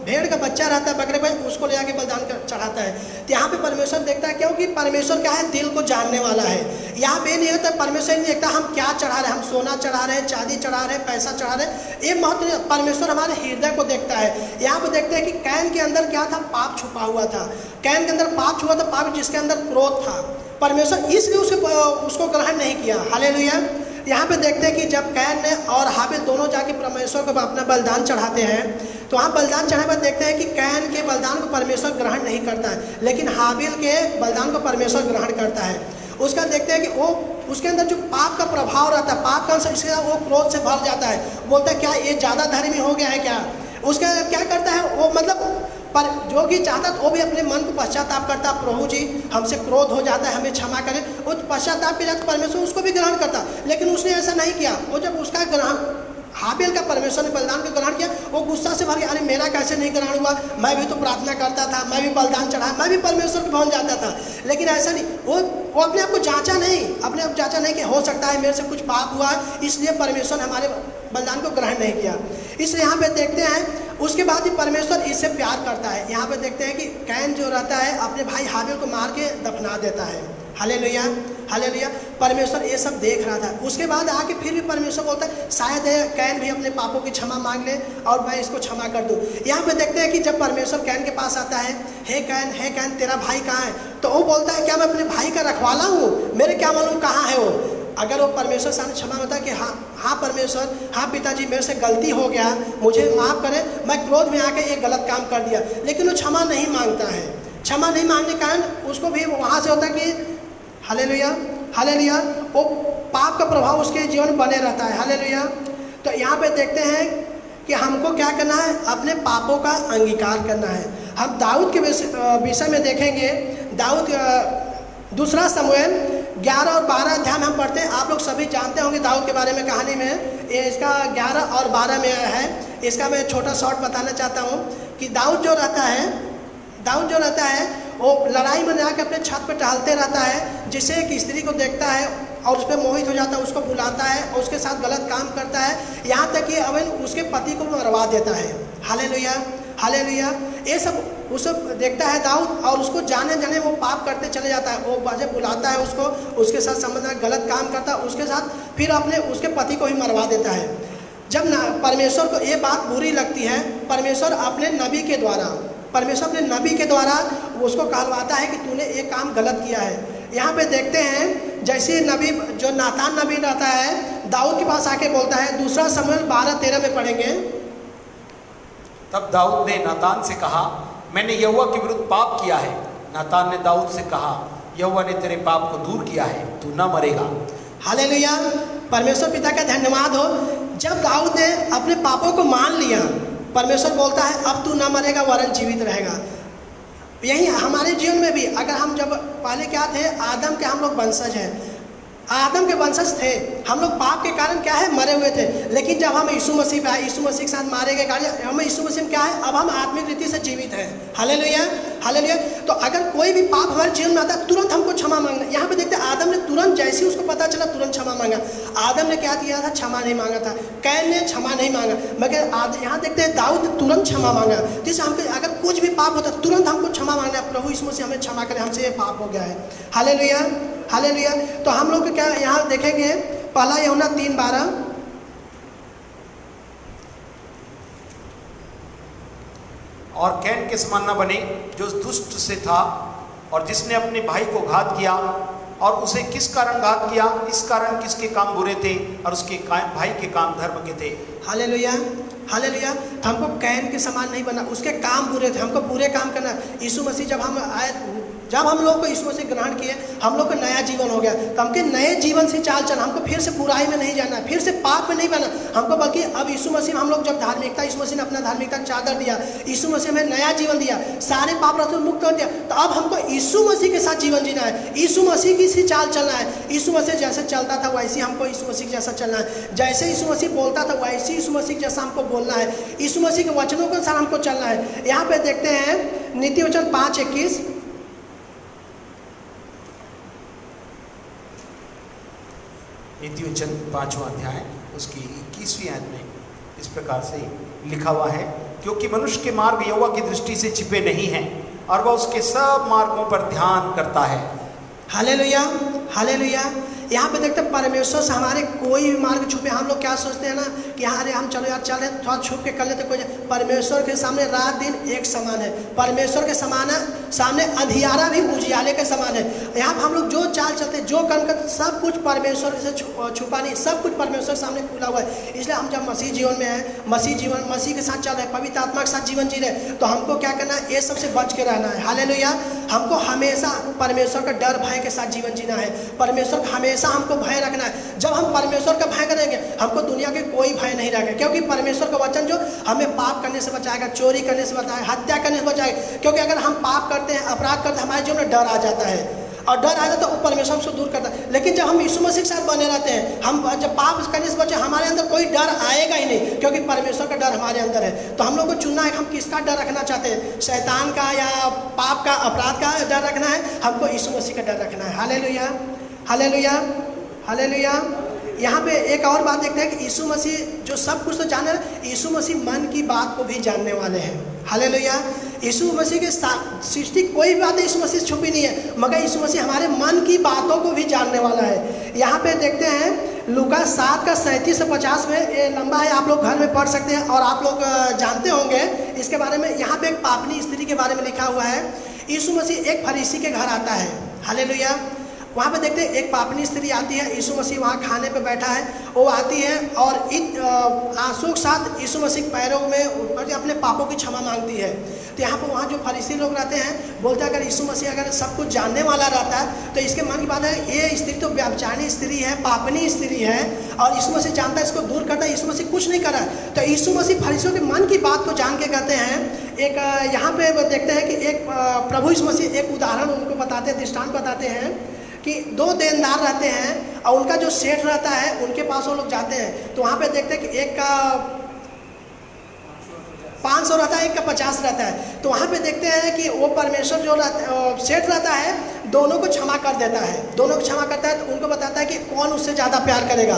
भेड़ का बच्चा रहता है बकरे भाई, उसको ले जाके बलिदान कर चढ़ाता है। तो यहाँ पे परमेश्वर देखता है, क्योंकि परमेश्वर क्या है, दिल को जानने वाला है। यहाँ पे नहीं होता, परमेश्वर नहीं देखता हम क्या चढ़ा रहे हैं, हम सोना चढ़ा रहे हैं, चांदी चढ़ा रहे हैं, पैसा चढ़ा रहे हैं, ये महत्व नहीं। परमेश्वर हमारे हृदय को देखता है। यहाँ पे देखते हैं कि कैन के अंदर क्या था, पाप छुपा हुआ था। कैन के अंदर पाप छुपा था, पाप जिसके अंदर क्रोध था। परमेश्वर इसलिए उसको ग्रहण नहीं किया। हालेलुया। यहाँ पे देखते हैं कि जब कैन ने और हाबिल दोनों जाके परमेश्वर को अपना बलिदान चढ़ाते हैं, तो वहाँ बलिदान चढ़ाने पर देखते हैं कि कैन के बलिदान को परमेश्वर ग्रहण नहीं करता है, लेकिन हाबिल के बलिदान को परमेश्वर ग्रहण करता है। उसका देखते हैं कि वो उसके अंदर जो पाप का प्रभाव रहता है, पाप का अंश, इसके वो क्रोध से भर जाता है। बोलता है क्या ये ज़्यादा धर्मी हो गया है क्या। उसका क्या करता है वो, मतलब पर जो कि चाहता वो भी अपने मन को पश्चाताप करता, प्रभु जी हमसे क्रोध हो जाता है, हमें क्षमा करें। वो पश्चाताप के जाते परमेश्वर उसको भी ग्रहण करता, लेकिन उसने ऐसा नहीं किया। वो जब उसका ग्रहण हाबिल का परमेश्वर ने बलिदान को ग्रहण किया, वो गुस्सा से भर गया, अरे मेरा कैसे नहीं ग्रहण हुआ, मैं भी तो प्रार्थना करता था, मैं भी बलिदान चढ़ाया, मैं भी परमेश्वर के भवन जाता था। लेकिन ऐसा नहीं, वो अपने आप को जांचा नहीं, अपने आप जांचा नहीं कि हो सकता है मेरे से कुछ पाप हुआ, इसलिए परमेश्वर ने हमारे बलिदान को ग्रहण नहीं किया। इसलिए यहाँ पे देखते हैं उसके बाद ही परमेश्वर इससे प्यार करता है। यहाँ पे देखते हैं कि कैन जो रहता है अपने भाई हाबिल को मार के दफना देता है। Hallelujah, hallelujah. परमेश्वर ये सब देख रहा था। उसके बाद आके फिर भी परमेश्वर बोलता है शायद कैन भी अपने पापों की क्षमा मांग ले और मैं इसको क्षमा कर दूँ। यहाँ पे देखते हैं कि जब परमेश्वर कैन के पास आता है, हे कैन तेरा भाई कहाँ है, तो वो बोलता है क्या मैं अपने भाई का रखवाला हूँ, मेरे क्या मालूम कहाँ है वो। अगर वो परमेश्वर सामने क्षमा होता है कि हाँ परमेश्वर, हाँ पिताजी मेरे से गलती हो गया, मुझे माफ़ करें, मैं क्रोध में आके एक गलत काम कर दिया, लेकिन वो क्षमा नहीं मांगता है। क्षमा नहीं मांगने के कारण उसको भी वहाँ से होता है कि हालेलुया, हालेलुया, वो पाप का प्रभाव उसके जीवन में बने रहता है। हालेलुया। तो यहाँ पे देखते हैं कि हमको क्या करना है, अपने पापों का अंगीकार करना है। हम दाऊद के विषय में देखेंगे। दाऊद 2 शमूएल 11 और 12 अध्याय में हम पढ़ते हैं। आप लोग सभी जानते होंगे दाऊद के बारे में, कहानी में ये इसका 11 और 12 में है। इसका मैं छोटा शॉर्ट बताना चाहता हूँ कि दाऊद जो रहता है वो लड़ाई में जाकर अपने छत पर टहलते रहता है, जिससे एक स्त्री को देखता है और उस पर मोहित हो जाता है, उसको बुलाता है और उसके साथ गलत काम करता है, यहाँ तक कि अवन उसके पति को मरवा देता है। Hallelujah, hallelujah. ये सब उसे देखता है दाऊद और उसको जाने वो पाप करते चले जाता है। वो बाजे बुलाता है उसको, उसके साथ संबंध में गलत काम करता है, उसके साथ फिर अपने उसके पति को ही मरवा देता है। जब परमेश्वर को ये बात बुरी लगती है, परमेश्वर अपने नबी के द्वारा परमेश्वर अपने नबी के द्वारा उसको कहलवाता है कि तूने एक काम गलत किया है। यहाँ पे देखते हैं जैसे नबी जो नातान नबी रहता है दाऊद के पास आके बोलता है, दूसरा शमूएल 12:13 में पढ़ेंगे। तब दाऊद ने नातान से कहा, मैंने यहोवा के विरुद्ध पाप किया है। नातान ने दाऊद से कहा, यहोवा ने तेरे पाप को दूर किया है, तू न मरेगा। हालेलुया, परमेश्वर पिता का धन्यवाद हो। जब दाऊद ने अपने पापों को मान लिया, परमेश्वर बोलता है अब तू न मरेगा वरन जीवित रहेगा। यही हमारे जीवन में भी, अगर हम जब पहले क्या थे, आदम के हम लोग वंशज हैं, आदम के वंशज थे, हम लोग पाप के कारण क्या है मरे हुए थे। लेकिन जब हम यीशु मसीह पे आए, यीशु मसीह के साथ मारे गए कारण हम यीशु मसीह में क्या है, अब हम आत्मिक रीति से जीवित हैं। Hallelujah, hallelujah. तो अगर कोई भी पाप हमारे जीवन में आता है तुरंत हमको क्षमा मांगना। यहाँ पे देखते हैं आदम ने तुरंत, जैसे ही उसको पता चला तुरंत क्षमा मांगा। आदम ने क्या किया था, क्षमा नहीं मांगा था। कैन ने क्षमा नहीं मांगा, मगर यहाँ देखते हैं दाऊद ने तुरंत क्षमा मांगा। जैसे हमको अगर कुछ भी पाप होता है तुरंत हमको क्षमा मांगना है, प्रभु यीशु मसीह हमें क्षमा करें, हमसे ये पाप हो गया है। Hallelujah, hallelujah. तो हम लोग क्या यहाँ देखेंगे, पहला यूहन्ना 3:12, और कैन के समान न बने जो दुष्ट से था और जिसने अपने भाई को घात किया। और उसे किस कारण घात किया, इस कारण किसके काम बुरे थे और उसके भाई के काम धर्म के थे। Hallelujah, hallelujah. हमको कैन के समान नहीं बना, उसके काम बुरे थे, हमको बुरे काम करना। यीशु मसीह जब हम आए, जब हम लोग को यीशु मसीह ग्रहण किए, हम लोग को नया जीवन हो गया। तो हमके नए जीवन से चाल चलना, हमको फिर से बुराई में नहीं जाना, फिर से पाप में नहीं बना हमको, बल्कि अब यीशु मसीह हम लोग जब धार्मिकता, यीशु मसीह ने अपना धार्मिकता चादर दिया, यीशु मसीह हमें नया जीवन दिया, सारे पाप से मुक्त कर दिया। तो अब हमको यीशु मसीह के साथ जीवन जीना है, यीशु मसीह की सी चाल चलना है। यीशु मसीह जैसे चलता था वैसे हमको यीशु मसीह जैसा चलना है, जैसे यीशु मसीह बोलता था वैसे यीशु मसीह जैसा हमको बोलना है, यीशु मसीह के वचनों के अनुसार हमको चलना है। यहाँ पे देखते हैं नीति वचन 5:21, नीति वचन 5वां अध्याय उसकी 21वीं आयत में इस प्रकार से लिखा हुआ है, क्योंकि मनुष्य के मार्ग यहोवा की दृष्टि से छिपे नहीं हैं और वह उसके सब मार्गों पर ध्यान करता है। Hallelujah, hallelujah. यहाँ पे देखते हैं परमेश्वर से हमारे कोई भी मार्ग छुपे, हम लोग क्या सोचते हैं ना कि हाँ अरे हम चलो यार चल रहे थोड़ा छुप के कर लेते, कोई परमेश्वर के सामने रात दिन एक समान है। परमेश्वर के समान है, सामने अंधियारा भी उजियाले के समान है। यहाँ पर हम लोग जो चाल चलते, जो कर्म करते, सब कुछ परमेश्वर से छुपा नहीं, सब कुछ परमेश्वर सामने खुला हुआ है। इसलिए हम जब मसीह जीवन में है, मसीह के साथ चल रहे, पवित्र आत्मा के साथ जीवन जी रहे, तो हमको क्या करना है, ये सबसे बच के रहना है। हालेलुया। हमको हमेशा परमेश्वर का डर भय के साथ जीवन जीना है, परमेश्वर का हमेशा हमको भय रखना है। जब हम परमेश्वर का भय करेंगे हमको दुनिया के कोई भय नहीं रहेगा, क्योंकि परमेश्वर का वचन जो हमें पाप करने से बचाएगा, चोरी करने से बचाएगा, हत्या करने से बचाएगा। क्योंकि अगर हम पाप करते हैं, अपराध करते हैं, हमारे जीवन में डर आ जाता है, और डर आ जाता है तो परमेश्वर हमसे दूर करता है। लेकिन जब हम यीशु मसीह के साथ बने रहते हैं, हम जब पाप करने से बचे, हमारे अंदर कोई डर आएगा ही नहीं, क्योंकि परमेश्वर का डर हमारे अंदर है। तो हम लोग को चुनना है कि हम किसका डर रखना चाहते हैं, शैतान का या पाप का, अपराध का डर रखना है, हमको यीशु मसीह का डर रखना है। Hallelujah, hallelujah, hallelujah. यहाँ पे एक और बात देखते हैं कि यीशु मसीह जो सब कुछ तो जाने, यीशु मसीह मन की बात को भी जानने वाले हैं। हालेलुया। यीशु मसीह के सृष्टि कोई बात यीशु मसीह से छुपी नहीं है, मगर यीशु मसीह हमारे मन की बातों को भी जानने वाला है। यहाँ पे देखते हैं लूका 7:37 से 50 में, ये लंबा है, आप लोग घर में पढ़ सकते हैं और आप लोग जानते होंगे इसके बारे में। यहाँ पे एक पापनी स्त्री के बारे में लिखा हुआ है। यीशु मसीह एक फरीसी के घर आता है। हालेलुया। वहाँ पे देखते हैं एक पापनी स्त्री आती है, यीशु मसीह वहाँ खाने पे बैठा है, वो आती है और आंसू के साथ यीशु मसीह के पैरों में अपने पापों की क्षमा मांगती है। तो यहाँ पर वहाँ जो फरीसी लोग रहते हैं बोलते हैं अगर यीशु मसीह अगर सब कुछ जानने वाला रहता है तो इसके मन की बात है, ये स्त्री तो व्यभिचारी स्त्री है, पापनी स्त्री है, और यीशु मसीह जानता है इसको दूर करता है, यीशु मसीह कुछ नहीं कर रहा है। तो यीशु मसीह फरीसियों के मन की बात को जान के कहते हैं। एक यहाँ पे देखते हैं कि एक प्रभु यीशु मसीह एक उदाहरण उनको बताते हैं, दृष्टांत बताते हैं कि 2 देनदार रहते हैं और उनका जो सेठ रहता है उनके पास वो लोग जाते हैं। तो वहाँ पे देखते हैं कि एक का 500 रहता है, एक का 50 रहता है। तो वहाँ पे देखते हैं कि वो परमेश्वर जो सेठ रहता है दोनों को क्षमा कर देता है, दोनों को क्षमा करता है। तो उनको बताता है कि कौन उससे ज़्यादा प्यार करेगा।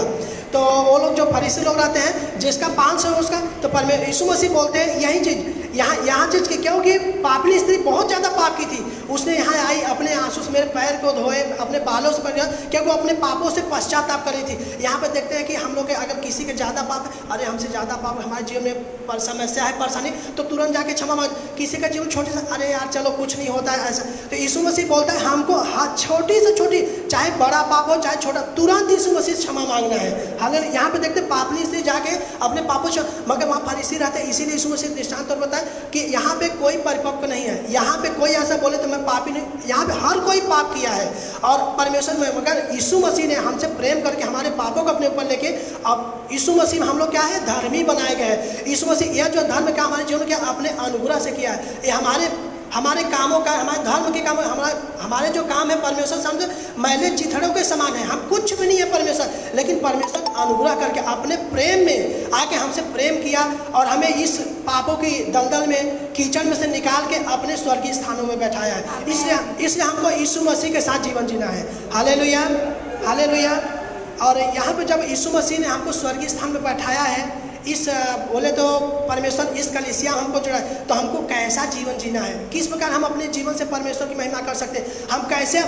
तो वो लोग जो फरीसी लोग रहते हैं जिसका 500 है उसका, तो यीशु मसीह बोलते हैं यही चीज़, यहाँ चीज की क्योंकि पापनी स्त्री बहुत ज़्यादा पाप की थी, उसने यहाँ आई अपने आंसू से मेरे पैर को धोए, अपने बालों से पर क्योंकि वो अपने पापों से पश्चाताप कर रही थी। यहाँ पे देखते हैं कि हम लोग के अगर किसी के ज़्यादा पाप, अरे हमसे ज़्यादा पाप हमारे जीवन में समस्या है, परेशानी, तो तुरंत जाके क्षमा मांग। किसी का जीवन छोटे से, अरे यार चलो कुछ नहीं होता है ऐसा, तो यीशु मसीह बोलता है हमको हाथ छोटी से छोटी, चाहे बड़ा पाप हो चाहे छोटा, तुरंत यीशु मसीह क्षमा मांगना है। हालांकि यहाँ पे देखते पापनी से जाके अपने पापों से, मगर वहाँ फरीसी रहते हैं, इसीलिए यीशु मसीह दृष्टांत तौर बताया कि यहाँ पे कोई परिपक्व नहीं है, यहाँ पे कोई ऐसा बोले तो मैं पापी नहीं, यहाँ पे हर कोई पाप किया है और परमेश्वर में, मगर यीशु मसीह ने हमसे प्रेम करके हमारे पापों को अपने ऊपर लेके, अब यीशु मसीह में हम लोग क्या है, धर्मी बनाए गए हैं। यीशु मसीह यह जो धर्म का हमारे जीवन क्या अपने अनुग्रह से किया है, ये हमारे कामों का, हमारे धर्म के काम, हमारे जो काम है परमेश्वर समझो मैले चिथड़ों के समान है, हम कुछ भी नहीं है परमेश्वर, लेकिन परमेश्वर अनुग्रह करके अपने प्रेम में आके हमसे प्रेम किया और हमें इस पापों की दलदल में, कीचड़ में से निकाल के अपने स्वर्गीय स्थानों में बैठाया है। इसलिए हमको यीशु मसीह के साथ जीवन जीना है। Hallelujah, hallelujah. और यहाँ पे जब यीशु मसीह ने हमको स्वर्गीय स्थान में बैठाया है, इस बोले तो परमेश्वर इस कलीसिया हमको जोड़ा है, तो हमको कैसा जीवन जीना है, किस प्रकार हम अपने जीवन से परमेश्वर की महिमा कर सकते हैं, हम कैसे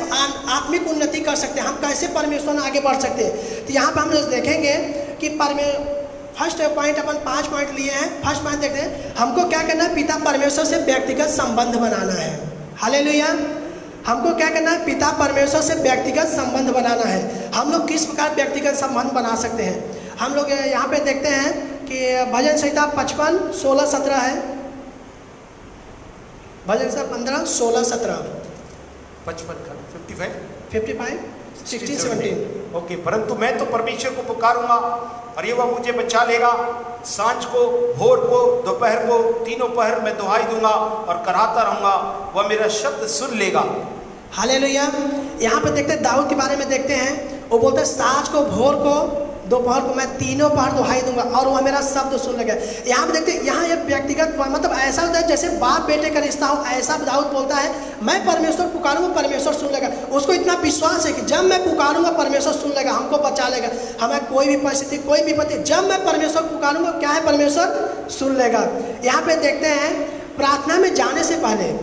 आत्मिक उन्नति कर सकते हैं, हम कैसे परमेश्वर में आगे बढ़ सकते हैं। तो यहाँ पर हम लोग देखेंगे कि फर्स्ट पॉइंट अपन 5 पॉइंट लिए हैं। फर्स्ट पॉइंट देखते हैं, हमको क्या करना है, पिता परमेश्वर से व्यक्तिगत संबंध बनाना है। हालेलुया। हमको क्या करना है, पिता परमेश्वर से व्यक्तिगत संबंध बनाना है। हम लोग किस प्रकार व्यक्तिगत संबंध बना सकते हैं, हम लोग यहाँ पे देखते हैं कि भजन संहिता 55, 16, 17 है। भजन संहिता 15, 16, 17, 55, 55, 16, 17। ओके। परंतु मैं तो परमेश्वर को पुकारूंगा और ये वह मुझे बचा लेगा। सांझ को, भोर को, दोपहर को, तीनों पहर में दुहाई दूंगा और कराता रहूंगा, वह मेरा शब्द सुन लेगा। हालेलुया। यहाँ पे देखते हैं दाऊद के बारे में देखते हैं, वो बोलते हैं सांझ को, भोर को, दोपहर को मैं तीनों पहर दुहाई दूंगा और वह मेरा शब्द सुन लेगा। यहाँ पे देखते हैं, यहाँ एक व्यक्तिगत मतलब ऐसा होता है जैसे बाप बेटे का रिश्ता हो, ऐसा दाऊद बोलता है मैं परमेश्वर पुकारूंगा, परमेश्वर सुन लेगा। उसको इतना विश्वास है कि जब मैं पुकारूंगा परमेश्वर सुन लेगा, हमको बचा लेगा, हमें कोई भी परिस्थिति, कोई भी विपत्ति, जब मैं परमेश्वर पुकारूंगा क्या है, परमेश्वर सुन लेगा। यहाँ पे देखते हैं प्रार्थना में जाने से पहले,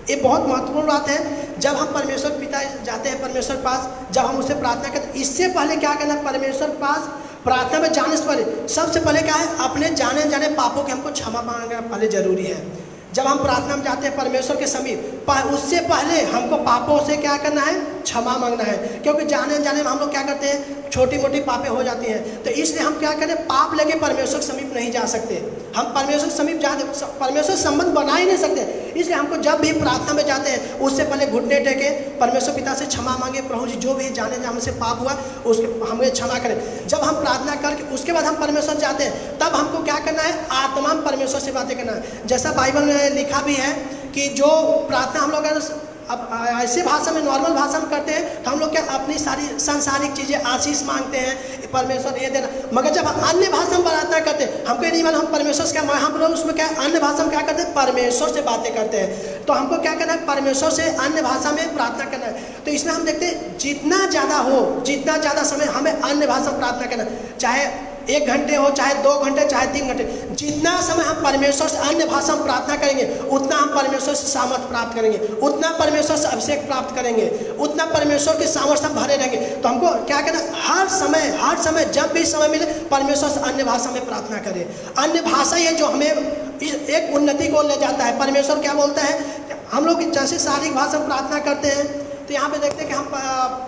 ये बहुत महत्वपूर्ण बात है, जब हम परमेश्वर पिता जाते हैं परमेश्वर पास, जब हम उससे प्रार्थना करते हैं, इससे पहले क्या करना है, परमेश्वर पास प्रार्थना में जाने से पहले सबसे पहले क्या है, अपने जाने पापों के हमको क्षमा मांगना पहले जरूरी है। जब हम प्रार्थना में जाते हैं परमेश्वर के समीप, उससे पहले हमको पापों से क्या करना है, क्षमा मांगना है, क्योंकि जाने में हम लोग क्या करते हैं, छोटी मोटी पापें हो जाती हैं। तो इसलिए हम क्या करें, पाप लेके परमेश्वर के समीप नहीं जा सकते, हम परमेश्वर के समीप परमेश्वर से संबंध बना ही नहीं सकते। इसलिए हमको जब भी प्रार्थना में जाते हैं उससे पहले घुटने टेके परमेश्वर पिता से क्षमा मांगे, प्रभु जी जो भी जाने हमसे पाप हुआ उसके हमें क्षमा करें। जब हम प्रार्थना करके उसके बाद हम परमेश्वर जाते हैं, तब हमको क्या करना है, आत्मा में परमेश्वर से बातें करना है। जैसा बाइबल में लिखा भी है कि जो प्रार्थना हम लोग अब ऐसी भाषा में, नॉर्मल भाषा में करते हैं तो हम लोग क्या अपनी सारी सांसारिक चीज़ें आशीष मांगते हैं, परमेश्वर ये देना। मगर जब हम अन्य भाषा में प्रार्थना करते हैं, हमको नहीं मालूम हम परमेश्वर से क्या, हम लोग उसमें क्या अन्य भाषा में क्या करते हैं, परमेश्वर से बातें करते हैं। तो हमको क्या करना है, परमेश्वर से अन्य भाषा में प्रार्थना करना है। तो इसमें हम देखते हैं जितना ज़्यादा समय हमें अन्य भाषा में प्रार्थना करना, चाहे 1 घंटे हो, चाहे 2 घंटे, चाहे 3 घंटे, जितना समय हम परमेश्वर से अन्य भाषा में प्रार्थना करेंगे उतना हम परमेश्वर से सामर्थ प्राप्त करेंगे, उतना परमेश्वर से अभिषेक प्राप्त करेंगे, उतना परमेश्वर के सामर्थ्य भरे रहेंगे। तो हमको क्या करना, हर समय जब भी समय मिले परमेश्वर से अन्य भाषा में प्रार्थना करें। अन्य भाषा ये जो हमें एक उन्नति को ले जाता है। परमेश्वर क्या बोलता है, हम लोग जैसे शारीरिक भाषा में प्रार्थना करते हैं तो यहाँ पे देखते हैं कि हम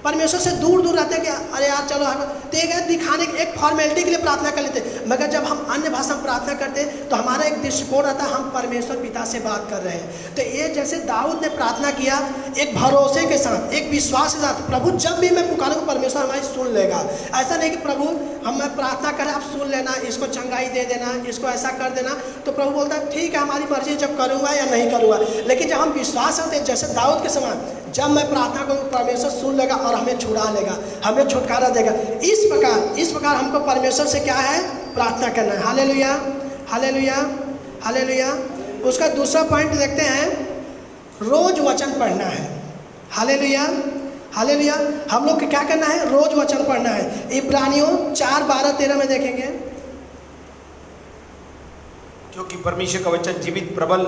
परमेश्वर से दूर रहते हैं कि अरे यार चलो तो एक दिखाने एक फॉर्मेलिटी के लिए प्रार्थना कर लेते हैं। मगर जब हम अन्य भाषा में प्रार्थना करते हैं तो हमारा एक दृष्टिकोण रहता है, हम परमेश्वर पिता से बात कर रहे हैं। तो ये जैसे दाऊद ने प्रार्थना किया एक भरोसे के साथ, एक विश्वास के साथ, प्रभु जब भी मैं पुकारूंगा परमेश्वर हमारी सुन लेगा। ऐसा नहीं कि प्रभु हम प्रार्थना करें आप सुन लेना, इसको चंगाई दे देना, इसको ऐसा कर देना। तो प्रभु बोलता है ठीक है हमारी मर्जी, जब करूँगा या नहीं करूँगा। लेकिन जब हम विश्वास होते हैं जैसे दाऊद के समान, जब मैं प्रार्थना करूँ परमेश्वर सुन लेगा और हमें छुड़ा लेगा, हमें छुटकारा देगा। इस प्रकार हमको परमेश्वर से क्या है, प्रार्थना करना है। Hallelujah, hallelujah, hallelujah. उसका दूसरा पॉइंट देखते हैं, रोज वचन पढ़ना है। Hallelujah, hallelujah. हम लोग को क्या करना है, रोज वचन पढ़ना है। इब्रानियों 4:12-13 में देखेंगे, क्योंकि परमेश्वर का वचन जीवित, प्रबल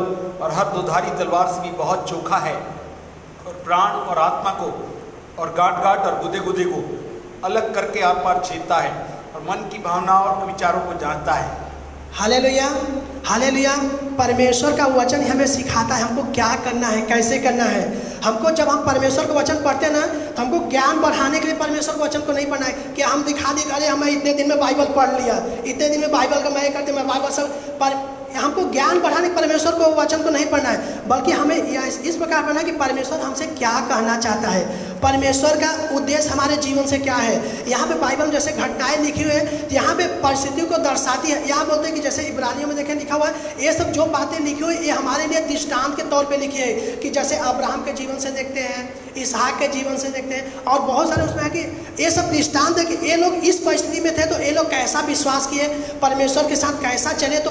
और हर दोधारी तलवार से भी बहुत चोखा है और प्राण और आत्मा को और गांठ गांठ और गुदे गुदे को अलग करके आर पार छेदता है और मन की भावनाओं और विचारों को जांचता है। Hallelujah, hallelujah. परमेश्वर का वचन हमें सिखाता है हमको क्या करना है, कैसे करना है। हमको जब हम परमेश्वर का वचन पढ़ते हैं ना, तो हमको ज्ञान बढ़ाने के लिए परमेश्वर के वचन को नहीं पढ़ना है कि हम दिखा दी, अरे हमें इतने दिन में बाइबल पढ़ लिया, इतने दिन में बाइबल का मैं करते मैं बाइबल सब पर हमको ज्ञान बढ़ाने परमेश्वर को वचन को नहीं पढ़ना है, बल्कि हमें इस प्रकार पढ़ना है कि परमेश्वर हमसे क्या कहना चाहता है, परमेश्वर का उद्देश्य हमारे जीवन से क्या है। यहाँ पे बाइबल में जैसे घटनाएं लिखी हुई है, तो यहाँ पे परिस्थितियों को दर्शाती है। यहाँ बोलते हैं कि जैसे इब्रानियों में देखें लिखा हुआ है, ये सब जो बातें लिखी हुई ये हमारे लिए दृष्टांत के तौर पे लिखी है, कि जैसे अब्राहम के जीवन से देखते हैं, इसहाक के जीवन से देखते हैं, और बहुत सारे उसमें है कि ये सब दृष्टांत है कि ये लोग इस परिस्थिति में थे तो ये लोग कैसा विश्वास किए, परमेश्वर के साथ कैसा चले। तो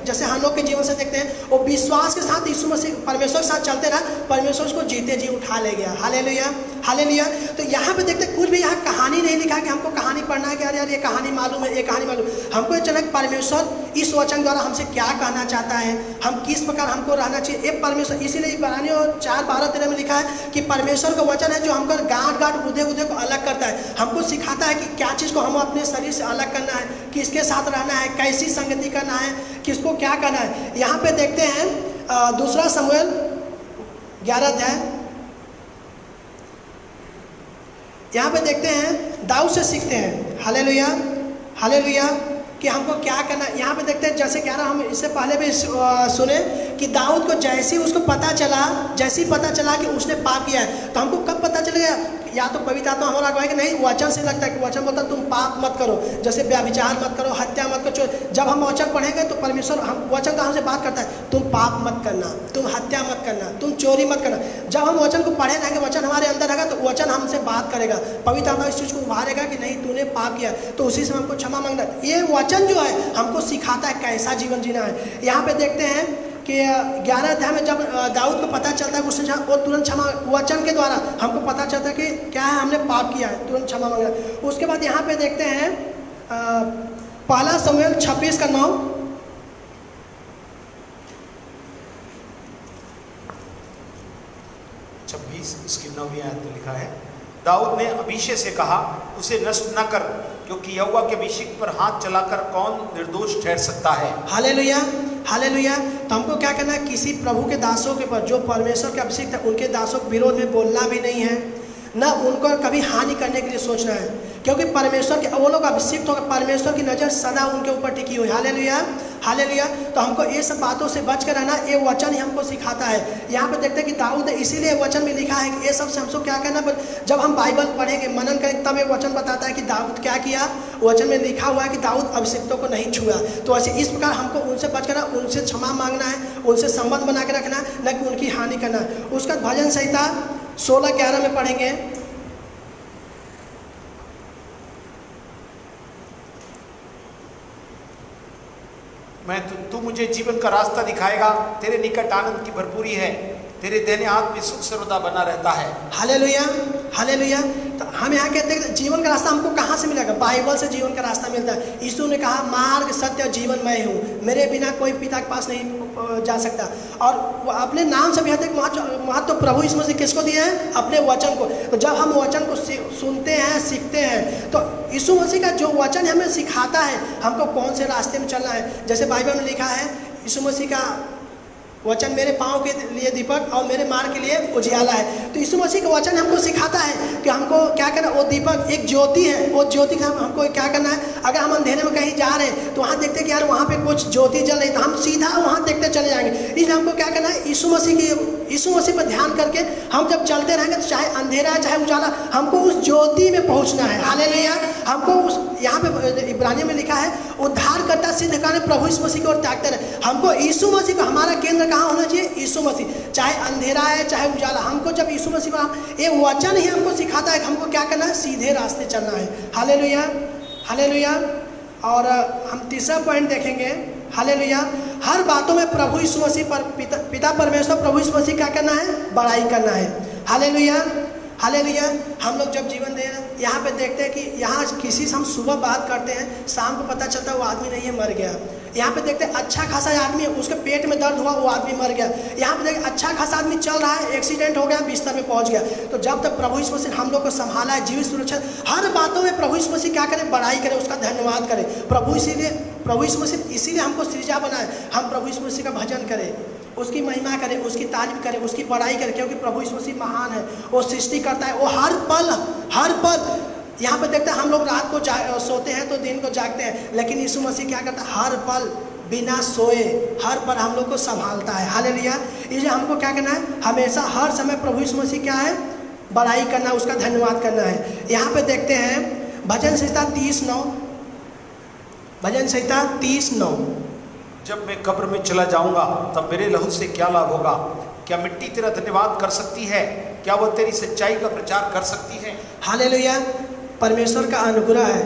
जैसे हम लोग के जीवन से देखते हैं, वो विश्वास के साथ यीशु मसीह परमेश्वर के साथ चलते रहा, परमेश्वर उसको जीते जी उठा ले गया। Hallelujah, hallelujah. तो यहाँ पे देखते कुछ भी यहाँ कहानी नहीं लिखा कि हमको कहानी पढ़ना है कि अरे यार ये कहानी मालूम है, ये कहानी मालूम। हमको ये चला कि परमेश्वर इस वचन द्वारा हमसे क्या कहना चाहता है, हम किस प्रकार हमको रहना चाहिए। ये परमेश्वर, इसीलिए इब्रानियों 4:12-13 में लिखा है कि परमेश्वर का वचन है जो हमको गांठ गांठ गुदे गुदे को अलग करता है, हमको सिखाता है कि क्या चीज़ को हम अपने शरीर से अलग करना है, किसके साथ रहना है, कैसी संगति करना है, किसको क्या करना है। यहाँ पे देखते हैं 2 शमूएल 11 अध्याय, यहाँ पे देखते हैं दाऊद से सीखते हैं। हालेलुया, हालेलुया, कि हमको क्या करना। यहाँ पे देखते हैं जैसे 11 हम इससे पहले भी सुने कि दाऊद को जैसे ही उसको पता चला कि उसने पाप किया है, तो हमको कब पता चलेगा, या तो पवित्र आत्मा हमारा अगुवाई कि नहीं, वचन से लगता है कि वचन बोलता है तुम पाप मत करो, जैसे व्यभिचार मत करो, हत्या मत करो। जब हम वचन पढ़ेंगे तो परमेश्वर हम वचन का हमसे बात करता है, तुम पाप मत करना, तुम हत्या मत करना, तुम चोरी मत करना। जब हम वचन को पढ़े रहेंगे, वचन हमारे अंदर रहेगा, तो वचन हमसे बात करेगा, पवित्र आत्मा इस चीज़ को उभारेगा कि नहीं तूने पाप किया, तो उसी से हमको क्षमा मांगना। ये वचन जो है हमको सिखाता है कैसा जीवन जीना है। यहाँ पे देखते हैं कि 11 अध्याय में जब दाऊद को पता चलता है कि उसने वो तुरंत क्षमा, वचन के द्वारा हमको पता चलता है कि क्या है, हमने पाप किया है, तुरंत क्षमा मांगा। उसके बाद यहाँ पे देखते हैं 1 शमूएल 26:9, इसकी 9वीं आयत में लिखा है, दाऊद ने अबीशे से कहा, उसे नष्ट न कर, क्योंकि यहोवा के अभिषेक पर हाथ चलाकर कौन निर्दोष ठहर सकता है। Hallelujah, hallelujah. तो हमको क्या करना है, किसी प्रभु के दासों के पर जो परमेश्वर के अभिषेक है उनके दासों के विरोध में बोलना भी नहीं है, ना उनको कभी हानि करने के लिए सोचना है, क्योंकि परमेश्वर के वो लोग अभिषिक्त होकर परमेश्वर की नज़र सदा उनके ऊपर टिकी हुई। Hallelujah, hallelujah. तो हमको ये सब बातों से बच कर रहना, ये वचन ही हमको सिखाता है। यहाँ पे देखते हैं कि दाऊद ने इसीलिए वचन में लिखा है कि ये सब से हमको क्या करना, जब हम बाइबल पढ़ेंगे, मनन करेंगे, तब ये वचन बताता है कि दाऊद क्या किया। वचन में लिखा हुआ है कि दाऊद अभिषिक्तों को नहीं छुआ। तो ऐसे इस प्रकार हमको उनसे बच करना, उनसे क्षमा मांगना है, उनसे संबंध बना के रखना, न कि उनकी हानि करना। उसका भजन संहिता 16:11 में पढ़ेंगे। तू मुझे जीवन का रास्ता दिखाएगा, तेरे निकट आनंद की भरपूरी है, तेरे देने हाथ में सुख सर्वदा बना रहता है। Hallelujah, hallelujah. तो हम यहाँ कहते हैं जीवन का रास्ता हमको कहाँ से मिलेगा, बाइबल से जीवन का रास्ता मिलता है। यीशु ने कहा मार्ग सत्य और जीवन मैं हूँ, मेरे बिना कोई पिता के पास नहीं जा सकता। और अपने नाम से भी अधिक महत्व प्रभु यीशु मसीह किसको दिया है, अपने वचन को। तो जब हम वचन को सुनते हैं, सीखते हैं, तो यीशु मसीह का जो वचन हमें सिखाता है हमको कौन से रास्ते में चलना है। जैसे बाइबल में लिखा है, यीशु मसीह का वचन मेरे पाँव के लिए दीपक और मेरे मार्ग के लिए उजियाला है। तो यीशु मसीह का वचन हमको सिखाता है कि हमको क्या करना। वो दीपक एक ज्योति है, वो ज्योति का हमको क्या करना है। अगर हम अंधेरे में कहीं जा रहे हैं तो वहाँ देखते हैं कि यार वहाँ पे कुछ ज्योति जल रही, तो हम सीधा वहाँ देखते चले जाएंगे। इसलिए हमको क्या करना है, यीशु मसीह पर ध्यान करके हम जब चलते रहेंगे तो चाहे अंधेरा है चाहे उजाला, हमको उस ज्योति में पहुँचना है। हालेलुया। हमको उस यहाँ पे इब्रानियों में लिखा है, उद्धारकर्ता सिद्ध करने प्रभु यीशु मसीह की ओर ताकते रहे। हमको यीशु मसीह का हमारा केंद्र कहाँ होना चाहिए, यीशु मसीह। चाहे अंधेरा है चाहे उजाला, हमको जब यीशु मसीह पर ये वचन ही हमको सिखाता है कि हमको क्या करना है, सीधे रास्ते चलना है। Hallelujah, hallelujah. और हम तीसरा पॉइंट देखेंगे, हालेलुया। हर बातों में प्रभु यीशु मसीह पर पिता परमेश्वर प्रभु यीशु मसीह क्या करना है, बड़ाई करना है। Hallelujah, hallelujah. हम लोग जब जीवन दे रहे हैं, यहाँ पे देखते हैं कि यहाँ किसी से हम सुबह बात करते हैं, शाम को पता चलता है वो आदमी नहीं है, मर गया। यहाँ पे देखते हैं अच्छा खासा आदमी है, उसके पेट में दर्द हुआ, वो आदमी मर गया। यहाँ पे देखते अच्छा खासा आदमी चल रहा है, एक्सीडेंट हो गया, बिस्तर में पहुँच गया। तो जब तक प्रभु यीशु मसीह हम लोग को संभाला है, जीवित सुरक्षा, हर बातों में प्रभु यीशु मसीह क्या करे, बड़ाई करे, उसका धन्यवाद करे। प्रभु यीशु मसीह इसीलिए हमको सृजा बनाए, हम प्रभु यीशु मसीह का भजन करें, उसकी महिमा करें, उसकी तारीफ करें, उसकी बड़ाई करें, क्योंकि प्रभु यीशु मसीह महान है। वो सृष्टि करता है, वो हर पल यहाँ पे देखते हैं हम लोग रात को सोते हैं तो दिन को जागते हैं, लेकिन यीशु मसीह क्या करता है, हर पल बिना सोए हर पल हम लोग को संभालता है। हालेलुया। इसलिए हमको क्या करना है, हमेशा हर समय प्रभु यीशु मसीह क्या है, बड़ाई करना, उसका धन्यवाद करना है। यहाँ पे देखते हैं भजन संहिता 30:9, भजन संहिता 30:9। जब मैं कब्र में चला जाऊंगा तब मेरे लहू से क्या लाभ होगा? क्या मिट्टी तेरा धन्यवाद कर सकती है? क्या वह तेरी सच्चाई का प्रचार कर सकती है? हालेलुया। परमेश्वर का अनुग्रह है,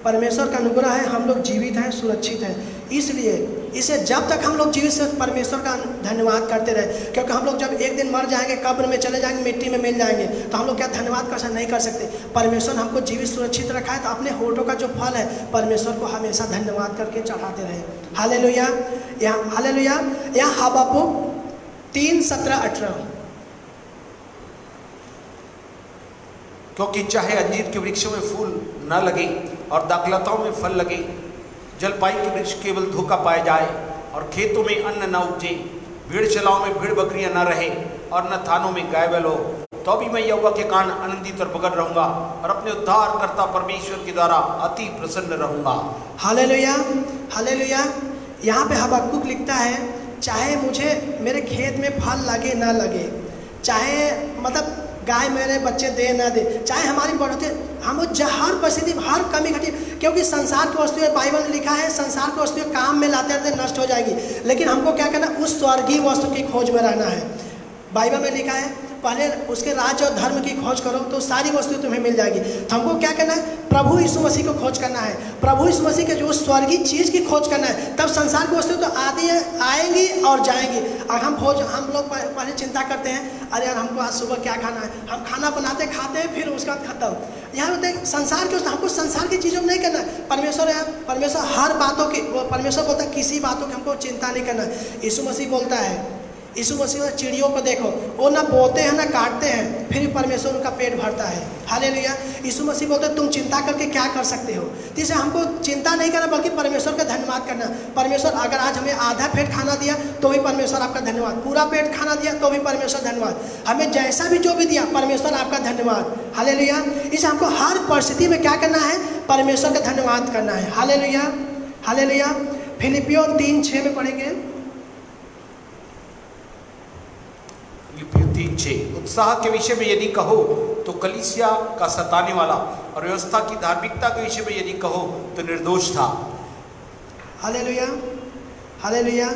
परमेश्वर का अनुग्रह है, हम लोग जीवित हैं, सुरक्षित हैं। इसलिए इसे जब तक हम लोग जीवित से परमेश्वर का धन्यवाद करते रहे, क्योंकि हम लोग जब एक दिन मर जाएंगे, कब्र में चले जाएंगे, मिट्टी में मिल जाएंगे, तो हम लोग क्या धन्यवाद नहीं कर सकते। परमेश्वर ने हमको जीवित सुरक्षित रखा है, तो अपने होठों का जो फल है परमेश्वर को हमेशा धन्यवाद करके चढ़ाते रहे। हालेलुया। हालेलुया। यहाँ हबक्कुक 3:17-18। क्योंकि चाहे अंजीर के वृक्षों में फूल न लगे और दाखलताओं में फल लगे, जलपाई के वृक्ष केवल धोखा पाए जाए और खेतों में अन्न न उपजे, भेड़ चलाओं में भेड़ बकरियां न रहे और न थानों में गाय बैल हो, तो भी मैं यहोवा के कारण आनंदित और बगड़ रहूंगा और अपने उद्धारकर्ता परमेश्वर के द्वारा अति प्रसन्न रहूंगा। हालेलुया। हालेलुया। यहाँ पे हबक्कुक लिखता है, चाहे मुझे मेरे खेत में फल लगे ना लगे, चाहे मतलब गाय मेरे बच्चे दे ना दे, चाहे हमारी बढ़ोतरी, हम हर परिस्थिति हर कमी घटी, क्योंकि संसार की वस्तुएं, बाइबल में लिखा है संसार की वस्तुएं काम में लाते रहते नष्ट हो जाएगी, लेकिन हमको क्या करना, उस स्वर्गीय वस्तु की खोज में रहना है। बाइबल में लिखा है पहले उसके राज्य और धर्म की खोज करो तो सारी वस्तु तुम्हें मिल जाएगी। तो हमको क्या करना है, प्रभु यीशु मसीह को खोज करना है, प्रभु यीशु मसीह के जो स्वर्गीय चीज़ की खोज करना है, तब संसार की वस्तु तो आती है, आएंगी और जाएंगी। और हम लोग पहले चिंता करते हैं, अरे यार हमको आज सुबह क्या खाना है, हम खाना बनाते खाते हैं, फिर उसका खत्म। यहाँ होते हैं संसार के, हमको संसार की चीज़ों में नहीं करना है। परमेश्वर हर बातों की, परमेश्वर बोलता है किसी बातों की हमको चिंता नहीं करना है। यीशु मसीह बोलता है, यीशु मसीह चिड़ियों को देखो, वो ना बोते हैं ना काटते हैं, फिर परमेश्वर उनका पेट भरता है। हालेलुया। यीशु मसीह बोलते हैं तुम चिंता करके क्या कर सकते हो। तो इसे हमको चिंता नहीं करना, बल्कि परमेश्वर का धन्यवाद करना। परमेश्वर अगर आज हमें आधा पेट खाना दिया तो भी परमेश्वर आपका धन्यवाद, पूरा पेट खाना दिया तो भी परमेश्वर धन्यवाद, हमें जैसा भी जो भी दिया परमेश्वर आपका धन्यवाद। हालेलुया। इसे हमको हर परिस्थिति में क्या करना है, परमेश्वर का धन्यवाद करना है। हालेलुया। हालेलुया। फिलिपियों 3:6 में पढ़ेंगे। 3:6 उत्साह के विषय में यदि कहो तो कलीसिया का सताने वाला, और व्यवस्था की धार्मिकता के विषय में यदि कहो तो निर्दोष था। हालेलुया। हालेलुया।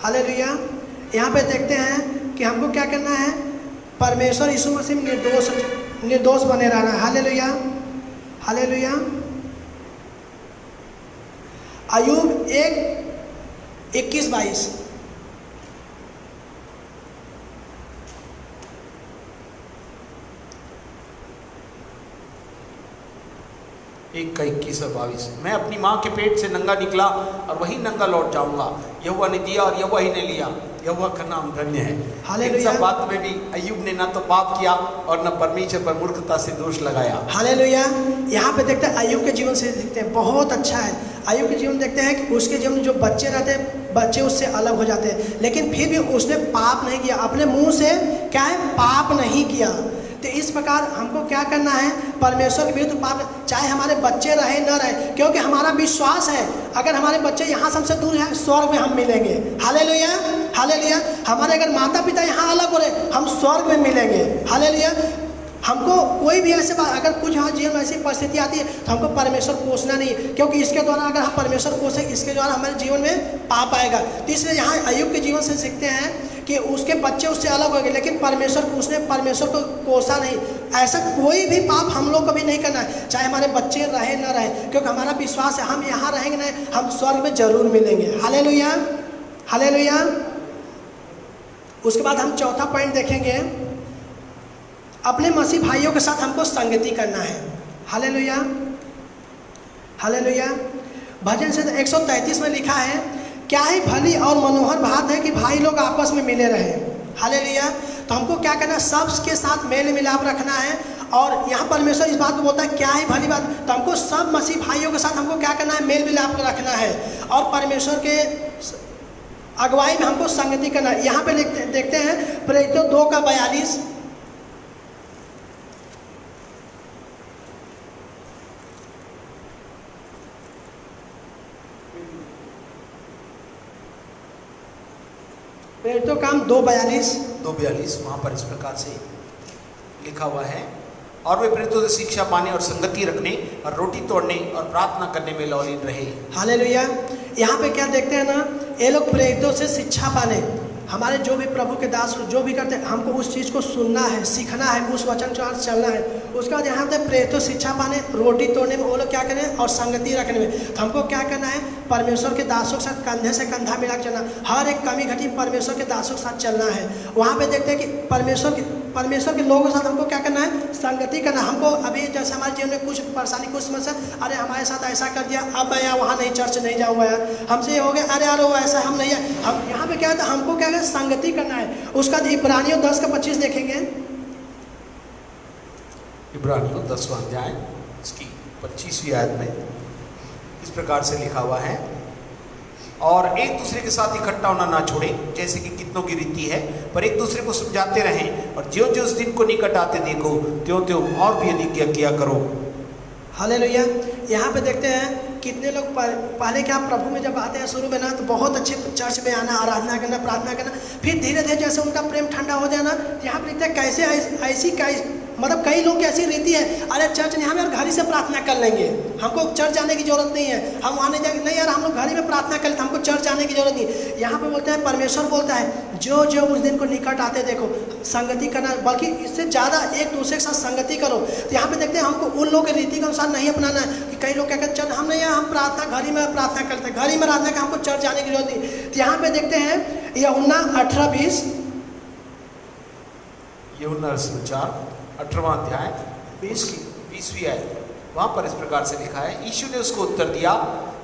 हालेलुया। यहाँ पे देखते हैं कि हमको क्या करना है, परमेश्वर यीशु मसीह में निर्दोष बने रहना है। हालेलुया। हालेलुया। अय्यूब 1:21-22। एक का 21 और 22। मैं अपनी माँ के पेट से नंगा निकला और वही नंगा लौट जाऊंगा, यहोवा ने दिया और यहोवा ही ने लिया, यहोवा का नाम धन्य है। इन सब बात में भी अय्यूब ने ना तो पाप किया और न परमेश्वर पर मूर्खता से दोष लगाया। हालेलुया। यहाँ पे देखते हैं अय्यूब के जीवन से देखते हैं, बहुत अच्छा है। अय्यूब के जीवन देखते हैं कि उसके जीवन में जो बच्चे रहते हैं, बच्चे उससे अलग हो जाते हैं, लेकिन फिर भी उसने पाप नहीं किया, अपने मुंह से क्या है, पाप नहीं किया। तो इस प्रकार हमको क्या करना है, परमेश्वर के विरुद्ध पाप, चाहे हमारे बच्चे रहे न रहे, क्योंकि हमारा विश्वास है अगर हमारे बच्चे यहाँ सबसे दूर हैं, स्वर्ग में हम मिलेंगे। हालेलुया। हालेलुया। हमारे अगर माता पिता यहाँ अलग हो रहे, हम स्वर्ग में मिलेंगे। हालेलुया। हमको कोई भी ऐसे बात, अगर कुछ हाँ जीवन में ऐसी परिस्थिति आती है तो हमको परमेश्वर कोसना नहीं, क्योंकि इसके द्वारा अगर हम परमेश्वर कोसे, इसके द्वारा हमारे जीवन में पाप आएगा। तो इसलिए यहाँ अय्यूब के जीवन से सीखते हैं कि उसके बच्चे उससे अलग हो गए, लेकिन उसने परमेश्वर को कोसा नहीं। ऐसा कोई भी पाप हम लोग को भी नहीं करना है, चाहे हमारे बच्चे रहे ना रहे, क्योंकि हमारा विश्वास है हम यहाँ रहेंगे नहीं, हम स्वर्ग में जरूर मिलेंगे। हालेलुया। हालेलुया। उसके बाद हम चौथा पॉइंट देखेंगे, अपने मसीह भाइयों के साथ हमको संगति करना है। Hallelujah, hallelujah. भजन से 133 में लिखा है, क्या ही भली और मनोहर बात है कि भाई लोग आपस में मिले रहे। हालेलुया। तो हमको क्या करना है, सबके साथ मेल मिलाप रखना है। और यहाँ परमेश्वर इस बात को बोलता है, क्या ही भली बात। तो हमको सब मसीह भाइयों के साथ हमको क्या करना है, मेल मिलाप रखना है और परमेश्वर के अगुवाई में हमको संगति करना है। यहाँ पे देखते हैं प्रेरितों 2:42, प्रेरितों काम 2:42 वहाँ पर इस प्रकार से लिखा हुआ है, और वे प्रेरितों से शिक्षा पाने और संगति रखने और रोटी तोड़ने और प्रार्थना करने में लौलीन रहे। हालेलुया। यहाँ पे क्या देखते हैं ना, ये लोग प्रेरितों से शिक्षा पाने, हमारे जो भी प्रभु के दास जो भी करते हैं, हमको उस चीज़ को सुनना है, सीखना है, उस वचन के साथ चलना है। उसके बाद यहाँ पे प्रेरितों शिक्षा पाने, रोटी तोड़ने में वो लोग क्या करें और संगति रखने में। तो हमको क्या करना है, परमेश्वर के दासों के साथ कंधे से कंधा मिला चलना, हर एक कमी घटी परमेश्वर के दासों के साथ चलना है। वहाँ पे देखते हैं कि परमेश्वर के लोगों के साथ हमको क्या करना है, संगति करना। हमको अभी जैसे हमारे जीवन में कुछ परेशानी, कुछ समस्या, अरे हमारे साथ ऐसा कर दिया, अब मैं यहाँ वहाँ नहीं, चर्च नहीं जाऊँगा यार, हमसे ये हो गया, अरे यार वो ऐसा हम नहीं है। हम यहाँ पे क्या है, हमको क्या है, संगति करना है। उसका इब्रानियों 10:25 देखेंगे। इब्रानियों 10वां अध्याय इसकी 25वीं आयत में इस प्रकार से लिखा हुआ है, और एक दूसरे के साथ इकट्ठा होना ना छोड़ें जैसे कि कितनों की रीति है, पर एक दूसरे को समझाते रहें, और ज्यों ज्यों उस दिन को निकट आते देखो त्यों त्यों और भी अधिक किया करो। हालेलुया। यहाँ पे देखते हैं कितने लोग पहले क्या प्रभु में जब आते हैं शुरू में ना, तो बहुत अच्छे चर्च में आना, आराधना करना, प्रार्थना करना, फिर धीरे धीरे जैसे उनका प्रेम ठंडा हो जाना, यहाँ पे लिखते हैं कैसे मतलब कई लोग की ऐसी रीति है, अरे चर्च नहीं, हम यार घर ही से प्रार्थना कर लेंगे, हमको चर्च जाने की जरूरत नहीं है, हम वहाँ नहीं जाएंगे, नहीं यार हम लोग घर ही में प्रार्थना कर लेते, हमको चर्च जाने की जरूरत नहीं। यहाँ पे बोलते हैं, परमेश्वर बोलता है, जो उस दिन को निकट आते देखो, संगति करना, बल्कि इससे ज़्यादा एक दूसरे के साथ संगति करो। तो यहाँ पे देखते हैं हमको उन लोगों की रीति के अनुसार नहीं अपनाना है कि कई लोग क्या कहते हैं, हम नहीं, हम प्रार्थना घर ही में प्रार्थना करते हैं, घर ही में प्रार्थना कर, हमको चर्च जाने की जरूरत नहीं। तो यहाँ पे देखते हैं यूहन्ना 18:20, यूहन्ना सुसमाचार 18वां अध्याय 20वीं आयत, वहाँ पर इस प्रकार से लिखा है, यीशु ने उसको उत्तर दिया,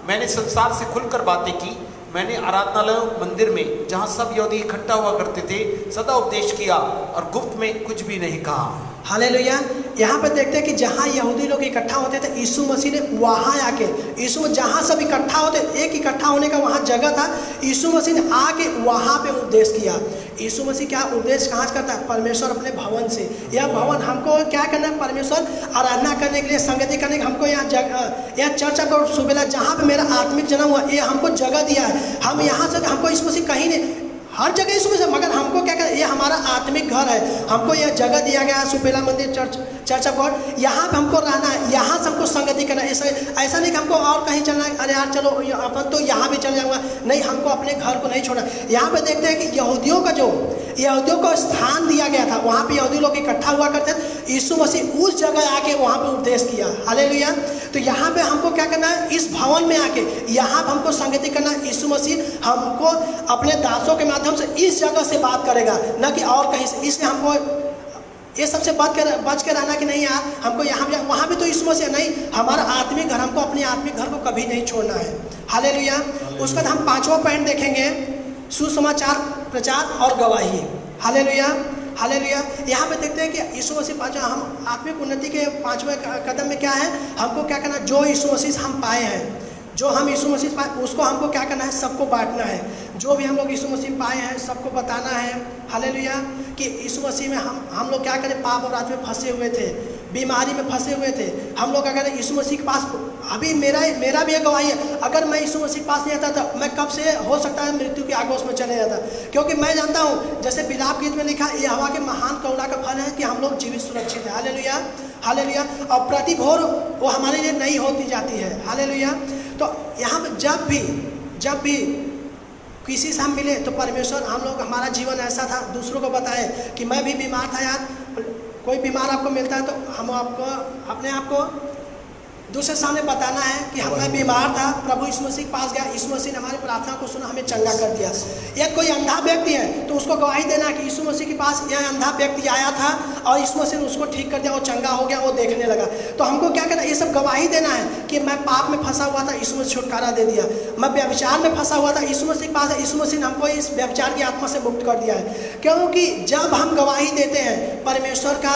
मैंने संसार से खुलकर बातें की, मैंने आराधनालयों मंदिर में जहाँ सब यहूदी इकट्ठा हुआ करते थे सदा उपदेश किया और गुप्त में कुछ भी नहीं कहा। हालेलुया। यहाँ पे देखते हैं कि जहाँ यहूदी लोग इकट्ठा होते थे, यीशु मसीह ने वहाँ आके, यीशु जहाँ सब इकट्ठा होते, एक इकट्ठा होने का वहाँ जगह था, यीशु मसीह ने आके वहाँ पे उपदेश किया। यीशु मसीह क्या उपदेश कहाँ से करता है, परमेश्वर अपने भवन से। यह भवन हमको क्या करना है, परमेश्वर आराधना करने के लिए, संगति करने के, हमको यहाँ जगह, यह चर्च आपको सुबेला जहाँ पे मेरा आत्मिक जन्म हुआ, ये हमको जगह दिया है। हम यहाँ से, हमको यीशु मसीह कहीं नहीं, हर जगह यीशु मसीह, मगर हमको क्या करें, ये हमारा आत्मिक घर है, हमको यह जगह दिया गया है, सुपेला मंदिर, चर्च ऑफ गॉड, यहाँ पे हमको रहना है, यहाँ से हमको संगति करना है। ऐसा नहीं कि हमको और कहीं चलना है, अरे यार चलो अपन तो यहाँ भी चल जाऊँगा, नहीं, हमको अपने घर को नहीं छोड़ना। यहाँ पे देखते हैं कि यहूदियों को स्थान दिया गया था, वहाँ पे यहूदी लोग इकट्ठा हुआ करते थे, यीशु मसीह उस जगह आके वहाँ पे उपदेश किया। हालेलुया। तो यहाँ पे हमको क्या करना है, इस भवन में आके यहाँ पे हमको संगति करना है। यीशु मसीह हमको अपने दासों के माध्यम से इस जगह से बात करेगा, न कि और कहीं से। इसलिए हमको ये सबसे बच के रहना कि नहीं यार हमको यहाँ भी, वहाँ भी तो यीशु मसीह, नहीं, हमारा आत्मिक घर, हमको अपने आत्मिक घर को कभी नहीं छोड़ना है। हालेलुया। उसके बाद हम 5वां पॉइंट देखेंगे, सुसमाचार प्रचार और गवाही। Hallelujah, hallelujah. यहाँ पे देखते हैं कि यीशु मसीह हम आत्मिक उन्नति के 5वें कदम में क्या है, हमको क्या करना, जो यीशु मसीह हम पाए हैं, जो हम यीशु मसीह पाए, उसको हमको क्या करना है, सबको बांटना है। जो भी हम लोग यीशु मसीह पाए हैं सबको बताना है। हालेलुया। कि यीशु मसीह में हम लोग क्या करें, पाप और रात में फंसे हुए थे, बीमारी में फंसे हुए थे, हम लोग अगर यीशु मसीह के पास, अभी मेरा भी एक गवाही है, अगर मैं यीशु मसीह के पास नहीं आता था, मैं कब से हो सकता है मृत्यु की आगोश में चले जाता, क्योंकि मैं जानता हूँ, जैसे विलाप गीत में लिखा, ये हवा के महान करुणा का फल है कि हम लोग जीवित सुरक्षित है। Hallelujah, hallelujah. और प्रतिभोर वो हमारे लिए नहीं होती जाती है। हालेलुया। तो यहाँ पर जब भी किसी से हम मिले तो परमेश्वर, हम लोग, हमारा जीवन ऐसा था, दूसरों को बताए कि मैं भी बीमार था यार, कोई बीमार आपको मिलता है तो हम आपको अपने आप को दूसरे सामने बताना है कि मैं बीमार था, प्रभु यीशु मसीह के पास गया, यीशु मसीह ने हमारी प्रार्थना को सुना, हमें चंगा कर दिया। या कोई अंधा व्यक्ति है तो उसको गवाही देना कि यीशु मसीह के पास यह अंधा व्यक्ति आया था और यीशु मसीह ने उसको ठीक कर दिया, वो चंगा हो गया, वो देखने लगा। तो हमको क्या करना है, ये सब गवाही देना है कि मैं पाप में फंसा हुआ था, यीशु मसीह छुटकारा दे दिया। मैं व्यभिचार में फंसा हुआ था, यीशु मसीह के पास है, यीशु मसीह ने हमको इस व्यभिचार की आत्मा से मुक्त कर दिया है। क्योंकि जब हम गवाही देते हैं, परमेश्वर का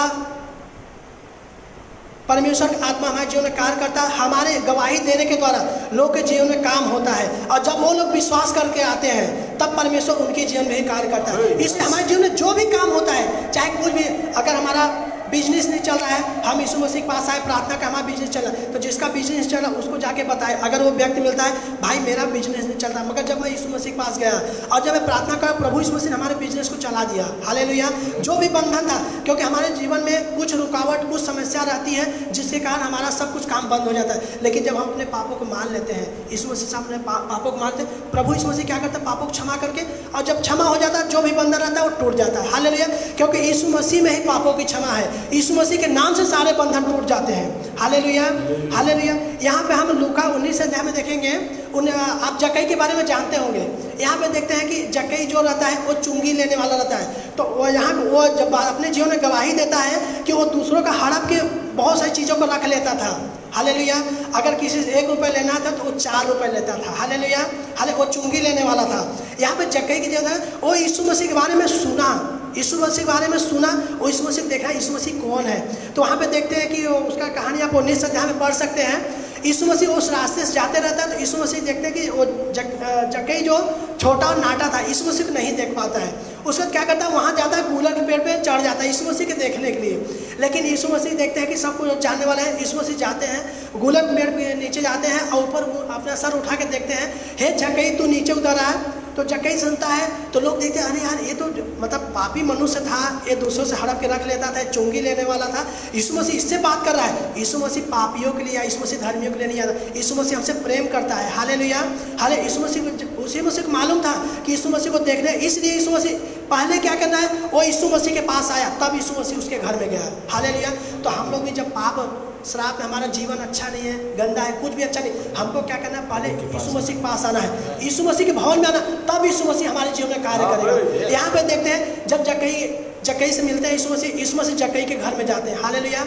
आत्मा हमारे जीवन में कार्य करता है। हमारे गवाही देने के द्वारा लोग के जीवन में काम होता है, और जब वो लोग विश्वास करके आते हैं तब परमेश्वर उनके जीवन में ही कार्य करता है। इसलिए हमारे जीवन में जो भी काम होता है, चाहे कुछ भी, अगर हमारा बिजनेस नहीं चल रहा है, हम यीशु मसीह के पास आए, प्रार्थना का हमारा बिजनेस चल रहा है, तो जिसका बिजनेस चल रहा है उसको जाके बताए। अगर वो व्यक्ति मिलता है, भाई मेरा बिजनेस नहीं चल रहा, मगर जब मैं यीशु मसीह के पास गया और जब मैं प्रार्थना करा, प्रभु यीशु मसीह ने हमारे बिजनेस को चला दिया। हालेलुया। जो भी बंधन था, क्योंकि हमारे जीवन में कुछ रुकावट, कुछ समस्या रहती है जिसके कारण हमारा सब कुछ काम बंद हो जाता है। लेकिन जब हम अपने पापों को मान लेते हैं, यीशु मसीह से अपने पापों को मानते हैं, प्रभु यीशु मसीह क्या करता है, पापों को क्षमा करके, और जब क्षमा हो जाता है, जो भी बंधन रहता है वो टूट जाता है। हालेलुया। क्योंकि यीशु मसीह में ही पापों की क्षमा है, यीशु मसीह के नाम से सारे बंधन टूट जाते हैं। Hallelujah, hallelujah. यहाँ पे हम लूका 19 अध्याय में देखेंगे, आप जक्कई के बारे में जानते होंगे। यहाँ पे देखते हैं कि जक्कई जो रहता है वो चुंगी लेने वाला रहता है। तो वो यहाँ वो जब अपने जीवन में गवाही देता है कि वो दूसरों का हड़प के बहुत सारी चीज़ों को रख लेता था। हालेलुया। अगर किसी से 1 रुपये लेना था तो वो 4 रुपये लेता था। हालेलुया। वो चुंगी लेने वाला था। यहाँ पे जक्कई की जगह वो यीशु मसीह के बारे में सुना, यीशु मसीह के बारे में सुना, वो यीशु मसीह देखा यीशु मसीह कौन है। तो वहाँ पे देखते हैं कि उसका कहानी आप 19 अध्याय में पढ़ सकते हैं। यीशु मसीह उस रास्ते से जाते रहता है, तो यीशु मसीह देखते हैं कि वो जक्कई जो छोटा और नाटा था, यीशु मसीह को नहीं देख पाता है। उसके बाद क्या करता है, वहाँ जाता है, गूलर के पेड़ पे चढ़ जाता है यीशु मसीह के देखने के लिए। लेकिन यीशु मसीह देखते हैं कि सब कुछ जानने वाले हैं। यीशु मसीह जाते हैं, गूलर के पेड़ पे नीचे जाते हैं और ऊपर अपना सर उठा के देखते हैं, हे जक्कई तू नीचे उतर आया। तो जक्कई सुनता है तो लोग देखते हैं, अरे यार ये तो मतलब पापी मनुष्य था, ये दूसरों से हड़प के रख लेता था, चुंगी लेने वाला था। यीशु मसीह इससे बात कर रहा है। यीशु मसीह पापियों के लिए, यीशु मसीह धर्मियों के लिए नहीं आता। यीशु मसीह हमसे प्रेम करता है। हालेलुया। हाले यीशु मसीह, उसी मसीह को मालूम था कि यीशु मसीह को देखना है, इसलिए यीशु मसीह पहले क्या करना है, वो यीशु मसीह के पास आया, तब यीशु मसीह उसके घर में गया। हालेलुया। तो हम लोग भी जब पाप श्राप में हमारा जीवन अच्छा नहीं है, गंदा है, कुछ भी अच्छा नहीं, हमको क्या करना है, पहले यीशु मसीह के पास आना है, यीशु मसीह के भवन में आना, तब यीशु मसीह हमारे जीवन में कार्य करेगा। यहाँ पे देखते हैं जब जक्कई से मिलते हैं यीशु मसीह जक्कई के घर में जाते हैं। हालेलुया।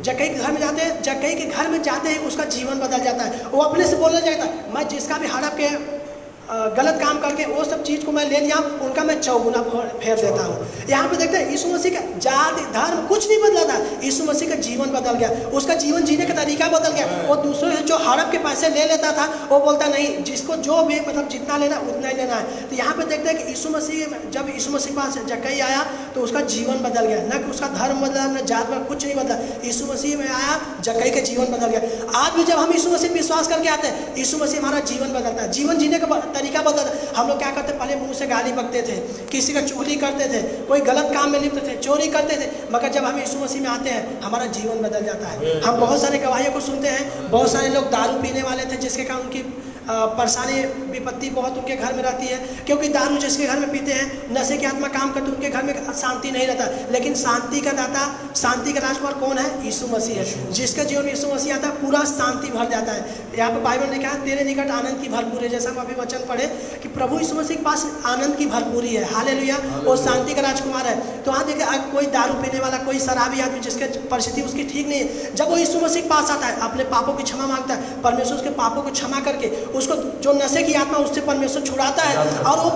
जक्कई के घर में जाते हैं, जक्कई के घर में जाते हैं उसका जीवन बदल जाता है। वो अपने से बोलने जाता है, मैं जिसका भी हड़प के गलत काम करके वो सब चीज़ को मैं ले लिया, उनका मैं चौगुना फेर देता हूँ। यहाँ पे देखते हैं यीशु मसीह का जाति धर्म कुछ नहीं बदला था, यीशु मसीह का जीवन बदल गया, उसका जीवन जीने का तरीका बदल गया। वो दूसरों से जो हड़प के पैसे ले लेता था, वो बोलता नहीं, जिसको जो भी मतलब जितना लेना उतना ही लेना है। तो यहाँ पे देखते हैं कि यीशु मसीह, जब यीशु मसीह के पास जक्कई आया तो उसका जीवन बदल गया, न कि उसका धर्म बदला, न जात बदला, कुछ नहीं बदला। यीशु मसीह में आया, जक्कई का जीवन बदल गया। आज भी जब हम यीशु मसीह विश्वास करके आते हैं, यीशु मसीह हमारा जीवन बदलता है, जीवन जीने का तरीका बदल। हम लोग क्या करते, पहले मुंह से गाली बकते थे, किसी का चुगली करते थे, कोई गलत काम में लिप्त थे, चोरी करते थे, मगर जब हम यीशु मसीह में आते हैं हमारा जीवन बदल जाता है। हम बहुत सारे गवाहियों को सुनते हैं, बहुत सारे लोग दारू पीने वाले थे जिसके कारण उनकी परेशानी विपत्ति बहुत उनके घर में रहती है, क्योंकि दारू जिसके घर में पीते हैं, नशे की आत्मा काम करते, उनके घर में शांति नहीं रहता। लेकिन शांति का दाता, शांति का राजकुमार कौन है? यीशु मसीह है। जिसके जीवन में यीशु मसीह आता है पूरा शांति भर जाता है। यहाँ पर बाइबल ने कहा तेरे निकट आनंद की भरपूरी है, जैसा हम अभी वचन पढ़े कि प्रभु यीशु मसीह के पास आनंद की भरपूरी है। हालेलुया। और शांति का राजकुमार है। तो वहाँ देखिए, कोई दारू पीने वाला, कोई शराबी आदमी जिसके परिस्थिति उसकी ठीक नहीं है, जब वो यीशु मसीह के पास आता है, अपने पापों की क्षमा मांगता है, परमेश्वर उसके पापों को क्षमा करके उसको जो नशे की आत्मा उससे परमेश्वर छुड़ाता है और वो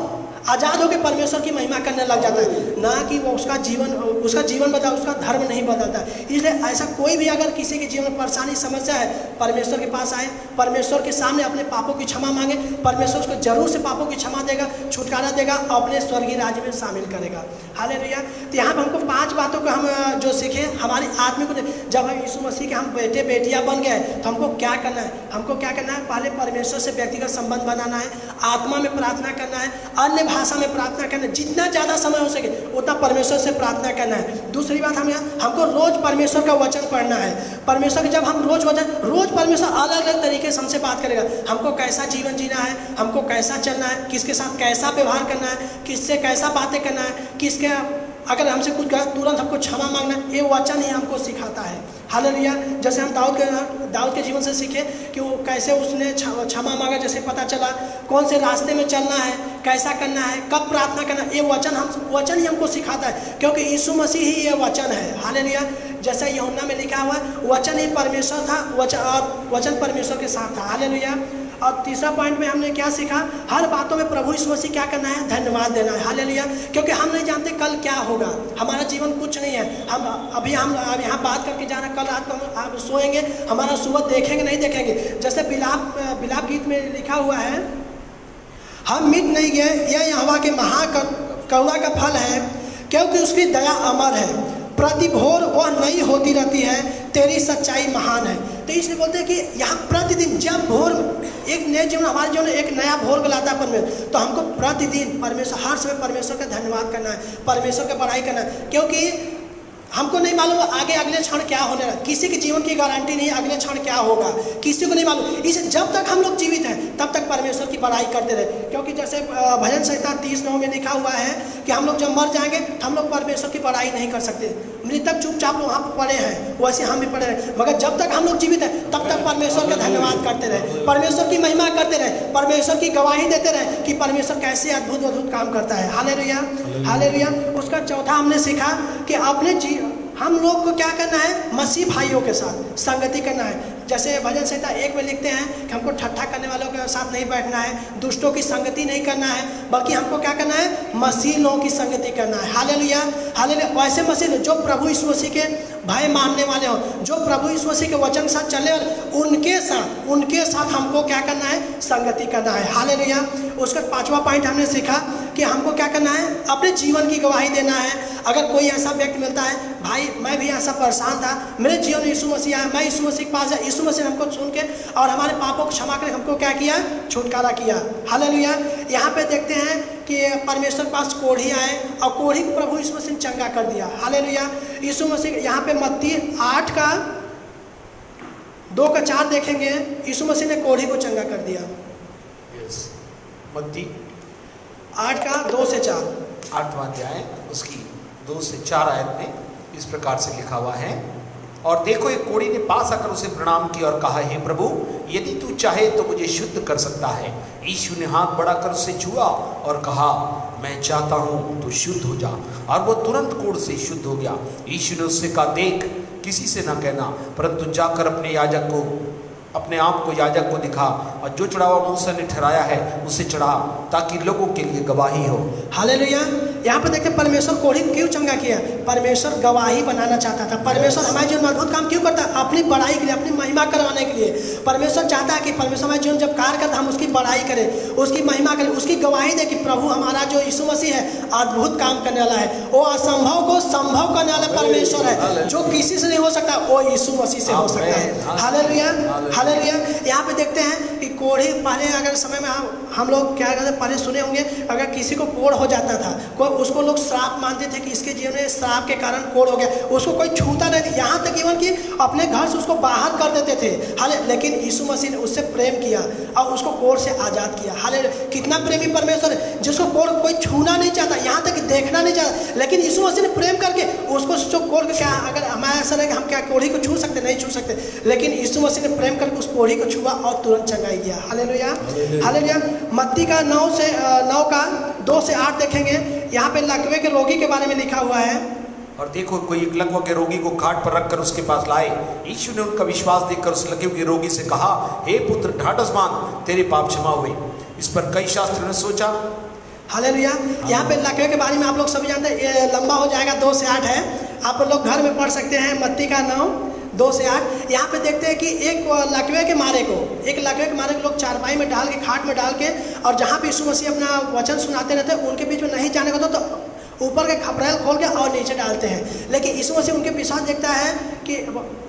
आज़ाद होकर परमेश्वर की महिमा करने लग जाता है। ना कि वो उसका जीवन बदला, उसका धर्म नहीं बदलता। इसलिए ऐसा कोई भी अगर किसी के जीवन में परेशानी समस्या है, परमेश्वर के पास आए, परमेश्वर के सामने अपने पापों की क्षमा मांगे, परमेश्वर उसको जरूर से पापों की क्षमा देगा, छुटकारा देगा, अपने स्वर्गीय राज्य में शामिल करेगा। हालेलुया। तो यहाँ पर हमको 5 बातों को हम जो सीखे, हमारी आत्मा को, जब हम यीशु मसीह के हम बेटे बेटियाँ बन गए तो हमको क्या करना है? हमको क्या करना है? पहले परमेश्वर से व्यक्तिगत संबंध बनाना है, आत्मा में प्रार्थना करना है, अन्य भाषा में प्रार्थना करना है, जितना ज़्यादा समय हो सके उतना परमेश्वर से प्रार्थना करना है। दूसरी बात, हमको रोज़ परमेश्वर का वचन पढ़ना है। परमेश्वर के जब हम रोज़ परमेश्वर अलग अलग तरीके से हमसे बात करेगा, हमको कैसा जीवन जीना है, हमको कैसा चलना है, किसके साथ कैसा व्यवहार करना है, किससे कैसा बातें करना है, किसके अगर हमसे कुछ गलत तुरंत हमको क्षमा मांगना, ये वचन ही हमको सिखाता है। हालेलुया। जैसे हम दाऊद के जीवन से सीखे कि वो कैसे उसने क्षमा मांगा, जैसे पता चला कौन से रास्ते में चलना है, कैसा करना है, कब प्रार्थना करना, ये वचन ही हमको सिखाता है, क्योंकि यीशु मसीह ही ये वचन है। हालेलुया। जैसा यूहन्ना में लिखा हुआ है, वचन ही परमेश्वर था, वचन परमेश्वर के साथ था। हालेलुया। और तीसरा पॉइंट में हमने क्या सीखा, हर बातों में प्रभु यीशु मसीह क्या करना है, धन्यवाद देना है। हालेलुया। क्योंकि हम नहीं जानते कल क्या होगा, हमारा जीवन कुछ नहीं है। हम यहाँ बात करके जाना, कल रात को हम सोएंगे, हमारा सुबह देखेंगे नहीं देखेंगे। जैसे बिलाप गीत में लिखा हुआ है, हम मिट नहीं गए, यह यहोवा के महाकरुणा का फल है, क्योंकि उसकी दया अमर है, प्रति भोर वह नई होती रहती है, तेरी सच्चाई महान है। तो इसलिए बोलते हैं कि यहाँ प्रतिदिन जब भोर एक नए जीवन, हमारे जीवन में एक नया भोर लाता है परमेश्वर, तो हमको प्रतिदिन परमेश्वर, हर समय परमेश्वर का धन्यवाद करना है, परमेश्वर का बड़ाई करना है। क्योंकि हमको नहीं मालूम आगे अगले क्षण क्या होने रहा, किसी के जीवन की गारंटी नहीं, अगले क्षण क्या होगा किसी को नहीं मालूम। इसे जब तक हम लोग जीवित हैं तब तक परमेश्वर की बड़ाई करते रहे। क्योंकि जैसे भजन संहिता 30:9 में लिखा हुआ है कि हम लोग जब मर जाएंगे तो हम लोग परमेश्वर की बड़ाई नहीं कर सकते। मृतक चुपचाप वहाँ पर पड़े हैं, वैसे हम भी पड़े रहे, मगर जब तक हम लोग जीवित हैं तब तक परमेश्वर का धन्यवाद करते रहे, परमेश्वर की महिमा करते रहे, परमेश्वर की गवाही देते रहे कि परमेश्वर कैसे अद्भुत काम करता है। हालेलुया। हालेलुया। उसका चौथा हमने सीखा कि अपने हम लोग को क्या करना है, मसीह भाइयों के साथ संगति करना है। जैसे भजन संहिता 1 में लिखते हैं कि हमको ठट्ठा करने वालों के साथ नहीं बैठना है, दुष्टों की संगति नहीं करना है, बल्कि हमको क्या करना है, मसीह लोगों की संगति करना है। हालेलुया। हालेलुया। वैसे मसीह जो प्रभु यीशु मसीह के भय मानने वाले हो, जो प्रभु यीशु मसीह के वचन के साथ चलने वाले, उनके साथ हमको क्या करना है, संगति करना है। हालेलुया। उसका 5वां पॉइंट हमने सीखा कि हमको क्या करना है, अपने जीवन की गवाही देना है। अगर कोई ऐसा व्यक्ति मिलता है, भाई मैं भी ऐसा परेशान था, मेरे जीवन में यीशु मसीह आया, मैं यीशु मसीह के पास आया, यीशु मसीह ने हमको सुन के और हमारे पापों को क्षमा कर हमको क्या किया, छुटकारा किया। हालेलुया। यहाँ पे देखते हैं कि परमेश्वर के पास कोढ़ी आए और कोढ़ी को प्रभु यीशु मसीह ने चंगा कर दिया। हालेलुया। यीशु मसीह यहाँ पे मत्ती 8:2-4 देखेंगे, यीशु मसीह ने कोढ़ी को चंगा कर दिया। मत्ती 8:2-4 8वां अध्याय उसकी 2 से 4 आयत में इस प्रकार से लिखा हुआ है, और देखो एक कोढ़ी ने पास आकर उसे प्रणाम किया और कहा, हे प्रभु, यदि तू चाहे तो मुझे शुद्ध कर सकता है। यीशु ने हाथ बढ़ाकर उसे छुआ और कहा, मैं चाहता हूँ तू शुद्ध हो जा, और वो तुरंत कोढ़ से शुद्ध हो गया। यीशु ने उससे कहा, देख, किसी से न कहना, परंतु जाकर अपने आप को याजक को दिखा, और जो चढ़ावा मूसा ने ठहराया है उसे चढ़ा, ताकि लोगों के लिए गवाही हो। हालेलुया। यहाँ पर देखते परमेश्वर कोढ़ी क्यों चंगा किया, परमेश्वर गवाही बनाना चाहता था। परमेश्वर हमारे जीवन में अद्भुत काम क्यों करता है, अपनी बड़ाई के लिए, अपनी महिमा करवाने के लिए। परमेश्वर चाहता है कि परमेश्वर हमारे जीवन जब कार्य करता है, हम उसकी बड़ाई करें, उसकी महिमा करें, उसकी गवाही दें कि प्रभु हमारा जो यीशु मसीह है अद्भुत काम करने वाला है, वो असंभव को संभव करने वाला परमेश्वर है। जो किसी से नहीं हो सकता वो यीशु मसीह से हो सकता है। हालेलुया। हालेलुया। यहाँ पे देखते हैं कि कोढ़ी, पहले अगर समय में हम लोग क्या करते, पहले सुने होंगे, अगर किसी को कोढ़ हो जाता था, उसको लोग श्राप मानते थे कि इसके जीवन में श्राप के कारण कोढ़ हो गया, उसको कोई छूता नहीं, यहाँ तक इवन कि अपने घर से उसको बाहर कर देते थे। हाले लेकिन यीशु मसीह ने उससे प्रेम किया और उसको कोढ़ से आज़ाद किया। हाले कितना प्रेमी परमेश्वर है, जिसको कोढ़ कोई छूना नहीं चाहता, यहाँ तक कि देखना नहीं चाहता, लेकिन यीशु मसीह ने प्रेम करके उसको जो कोढ़ के, क्या अगर हमारा ऐसा रहेगा हम क्या कोढ़ी को छू सकते, नहीं छू सकते, लेकिन यीशु मसीह ने प्रेम करके उस कोढ़ी को छुआ और तुरंत चंगाई गया। हालेलुया। हालेलुया। मत्ती का 9:2-8 देखेंगे, यहाँ पे लकवे के रोगी के बारे में लिखा हुआ है। और देखो कोई एक लकवा के रोगी को खाट पर रखकर उसके पास लाए। यीशु ने उनका विश्वास देखकर उस लकवे के रोगी से कहा, हे पुत्र, ढाढ़स बांध, तेरे पाप क्षमा हुए। इस पर कई शास्त्रियों ने सोचा। हालेलुया। यहाँ पे लकवे के बारे में आप लोग सभी जानते हैं, ये लंबा हो जाएगा, 2 से 8 है, आप लोग घर में पढ़ सकते हैं। मत्ती का 9:2 से 8। यहाँ पे देखते हैं कि एक लकवे के मारे को लोग चारपाई में डाल के, खाट में डाल के, और जहाँ पे यीशु मसीह अपना वचन सुनाते रहते हैं, उनके बीच में नहीं जाने का तो ऊपर के खपरेल खोल के और नीचे डालते हैं। लेकिन यीशु मसीह उनके विश्वास देखता है कि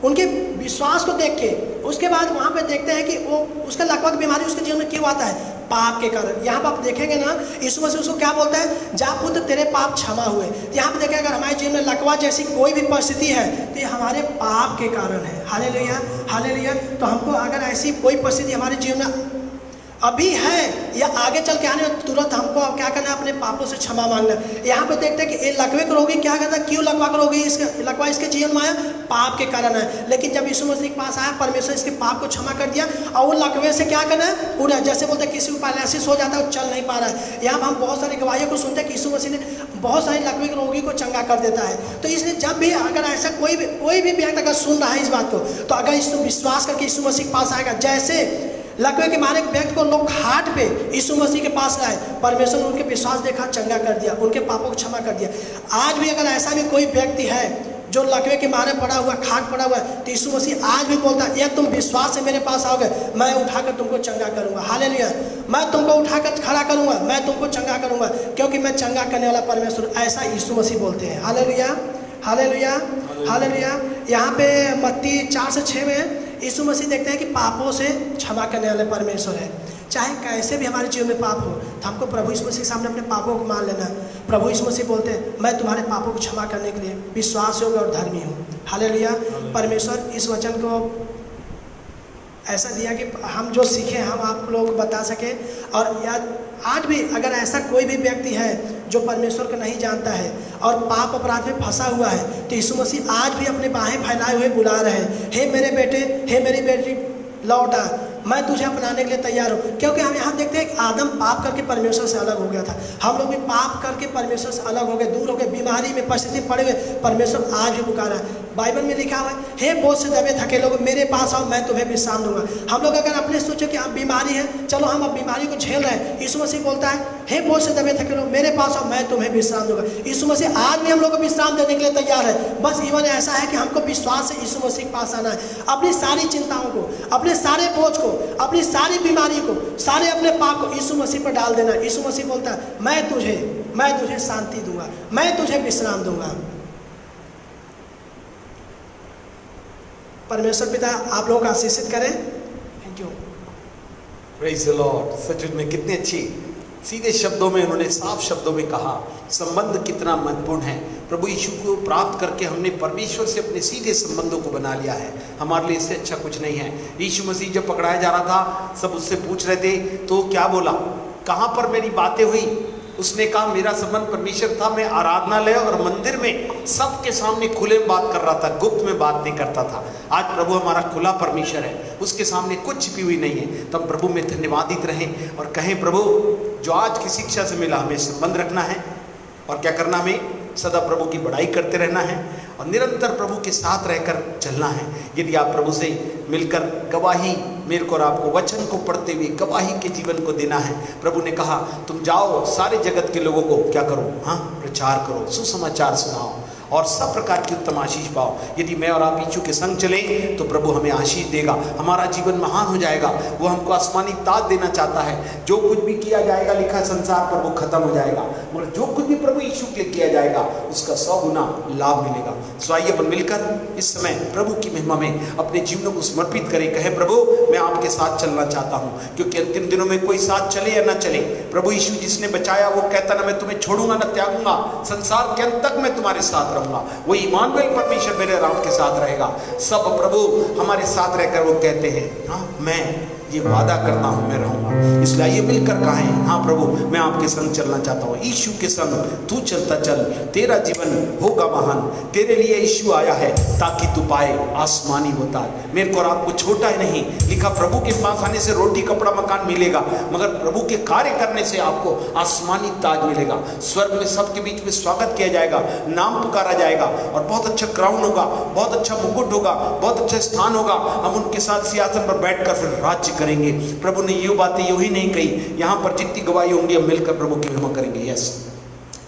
उनके विश्वास को देख के उसके बाद वहाँ पे देखते हैं कि वो उसका लकवा की बीमारी उसके जीवन में क्यों आता है, पाप के कारण। यहाँ पर आप देखेंगे ना, यीशु मसीह उसको क्या बोलता है, जा पुत्र, तेरे पाप क्षमा हुए। यहाँ पे देखें, अगर हमारे जीवन में लकवा जैसी कोई भी परिस्थिति है तो ये हमारे पाप के कारण है। हालेलुया। हालेलुया। तो हमको अगर ऐसी कोई परिस्थिति हमारे जीवन में अभी है या आगे चल के आने में, तुरंत हमको अब क्या करना है, अपने पापों से क्षमा मांगना। यहाँ पे देखते हैं कि ये लकवे के रोगी क्या कहता है, क्यों लकवा के रोगी, इसका लकवा इसके जीवन में आया पाप के कारण है। लेकिन जब यीशु मसीह के पास आया, परमेश्वर इसके पाप को क्षमा कर दिया और वो लकवे से क्या करना है, उड़ा। जैसे बोलते हैं किसी को पैरालिसिस हो जाता है, वो चल नहीं पा रहा है। यहाँ हम बहुत सारी गवाहियों को सुनते हैं कि यीशु मसीह ने बहुत सारे लकवे के रोगी को चंगा कर देता है। तो इसलिए जब भी अगर ऐसा कोई भी व्यक्ति अगर सुन रहा है इस बात को, तो अगर इस विश्वास करके यीशु मसीह के पास आएगा, जैसे लकवे के मारे व्यक्ति को लोग घाट पे यीशु मसीह के पास लाए, परमेश्वर ने उनके विश्वास देखा, चंगा कर दिया, उनके पापों को क्षमा कर दिया। आज भी अगर ऐसा भी कोई व्यक्ति है जो लकवे के मारे पड़ा हुआ, खाट पड़ा हुआ है, तो यीशु मसीह आज भी बोलता है, यदि तुम विश्वास से मेरे पास आओगे, मैं उठाकर तुमको चंगा करूंगा। हालेलुया। मैं तुमको उठाकर खड़ा करूंगा, मैं तुमको चंगा करूंगा, क्योंकि मैं चंगा करने वाला परमेश्वर, ऐसा यीशु मसीह बोलते हैं। Hallelujah, hallelujah, hallelujah. यहाँ पे मत्ती 4:6 में यीशु मसीह देखते हैं कि पापों से क्षमा करने वाले परमेश्वर है। चाहे कैसे भी हमारे जीवन में पाप हो, तो हमको प्रभु यीशु मसीह के सामने अपने पापों को मान लेना है। प्रभु यीशु मसीह बोलते हैं, मैं तुम्हारे पापों को क्षमा करने के लिए विश्वास योग्य और धर्मी हूँ। हालेलुया। परमेश्वर इस वचन को ऐसा दिया कि हम जो सीखे हम आप लोगों को बता सके। और याद आज भी अगर ऐसा कोई भी व्यक्ति है जो परमेश्वर को नहीं जानता है और पाप अपराध में फंसा हुआ है, तो यीशु मसीह आज भी अपने बाहें फैलाए हुए बुला रहे हैं, हे मेरे बेटे, हे मेरी बेटी, लौट आ, मैं तुझे अपनाने के लिए तैयार हूँ। क्योंकि हम यहाँ देखते हैं कि आदम पाप करके परमेश्वर से अलग हो गया था, हम लोग भी पाप करके परमेश्वर से अलग हो गए, दूर हो गए, बीमारी में परिस्थिति पड़े हुए। परमेश्वर आज भी पुकारा है। बाइबल में लिखा हुआ है, हे बोझ से दबे थके लोग मेरे पास आओ, मैं तुम्हें विश्राम दूंगा। हम लोग अगर अपने सोचो कि हम बीमारी है, चलो हम अब बीमारी को झेल रहे हैं, यीशु मसीह बोलता है, हे बोझ से दबे थके लोग मेरे पास आओ, मैं तुम्हें विश्राम दूंगा। यीशु मसीह आज भी हम लोग को विश्राम देने के लिए तैयार है। बस जीवन ऐसा है कि हमको विश्वास से यीशु मसीह के पास आना है, अपनी सारी चिंताओं को, अपने सारे बोझ को, अपनी सारी बीमारी को, सारे अपने पाप को यीशु मसीह पर डाल देना। यीशु मसीह बोलता है, मैं तुझे शांति दूंगा, मैं तुझे विश्राम दूंगा। परमेश्वर पिता आप लोगों को आशीषित करें। Thank you. Praise the lord. सच में कितने अच्छी सीधे शब्दों में उन्होंने साफ शब्दों में कहा संबंध कितना महत्वपूर्ण है। प्रभु यीशु को प्राप्त करके हमने परमेश्वर से अपने सीधे संबंधों को बना लिया है। हमारे लिए इससे अच्छा कुछ नहीं है। यीशु मसीह जब पकड़ाया जा रहा था, सब उससे पूछ रहे थे, तो क्या बोला, कहाँ पर मेरी बातें हुई? उसने कहा मेरा संबंध परमेश्वर था, मैं आराधनालय और मंदिर में सबके सामने खुले में बात कर रहा था, गुप्त में बात नहीं करता था। आज प्रभु हमारा खुला परमेश्वर है, उसके सामने कुछ छिपी हुई नहीं है। तो हम प्रभु में धन्यवादित रहें और कहें, प्रभु जो आज की शिक्षा से मिला, हमें संबंध रखना है और क्या करना, हमें सदा प्रभु की बड़ाई करते रहना है और निरंतर प्रभु के साथ रहकर चलना है। यदि आप प्रभु से मिलकर गवाही, मेरे को और आपको वचन को पढ़ते हुए गवाही के जीवन को देना है। प्रभु ने कहा तुम जाओ सारे जगत के लोगों को क्या करो, हाँ प्रचार करो, सुसमाचार सुनाओ और सब प्रकार की उत्तम आशीष पाओ। यदि मैं और आप यीशु के संग चलें तो प्रभु हमें आशीष देगा, हमारा जीवन महान हो जाएगा। वो हमको आसमानी ताज देना चाहता है। जो कुछ भी किया जाएगा, लिखा संसार पर, वो खत्म हो जाएगा, मगर जो कुछ भी प्रभु यीशु के लिए किया जाएगा उसका 100 गुना लाभ मिलेगा। सो आइए अपन मिलकर इस समय प्रभु की महिमा में अपने जीवनों को समर्पित करें। कहे, प्रभु मैं आपके साथ चलना चाहता हूँ, क्योंकि अंतिम दिनों में कोई साथ चले या ना चले, प्रभु यीशु जिसने बचाया वो कहता ना मैं तुम्हें छोड़ूंगा ना त्यागूंगा, संसार के अंत तक मैं तुम्हारे साथ रहूंगा। वो इमानुएल परमेश्वर मेरे और आपके साथ रहेगा। सब प्रभु हमारे साथ रहकर वो कहते हैं, हाँ मैं ये वादा करता हूँ मैं रहूंगा। इसलिए ये मिलकर कहें, हाँ प्रभु मैं आपके संग चलना चाहता हूँ। यीशु के संग तू चलता चल, तेरा जीवन होगा महान। तेरे लिए यीशु आया है ताकि तू पाए आसमानी होता है। मेरे को और आपको छोटा ही नहीं लिखा, प्रभु के पास आने से रोटी कपड़ा मकान मिलेगा, मगर प्रभु के कार्य करने से आपको आसमानी ताज मिलेगा। स्वर्ग में सबके बीच में स्वागत किया जाएगा, नाम पुकारा जाएगा और बहुत अच्छा क्राउन होगा, बहुत अच्छा मुकुट होगा, बहुत अच्छा स्थान होगा। हम उनके साथ सिंहासन पर बैठकर फिर राज्य करेंगे। प्रभु ने ये बातें यूं ही नहीं कही, यहाँ पर जितनी गवाही होंगी हम मिलकर प्रभु की महिमा करेंगे। यस,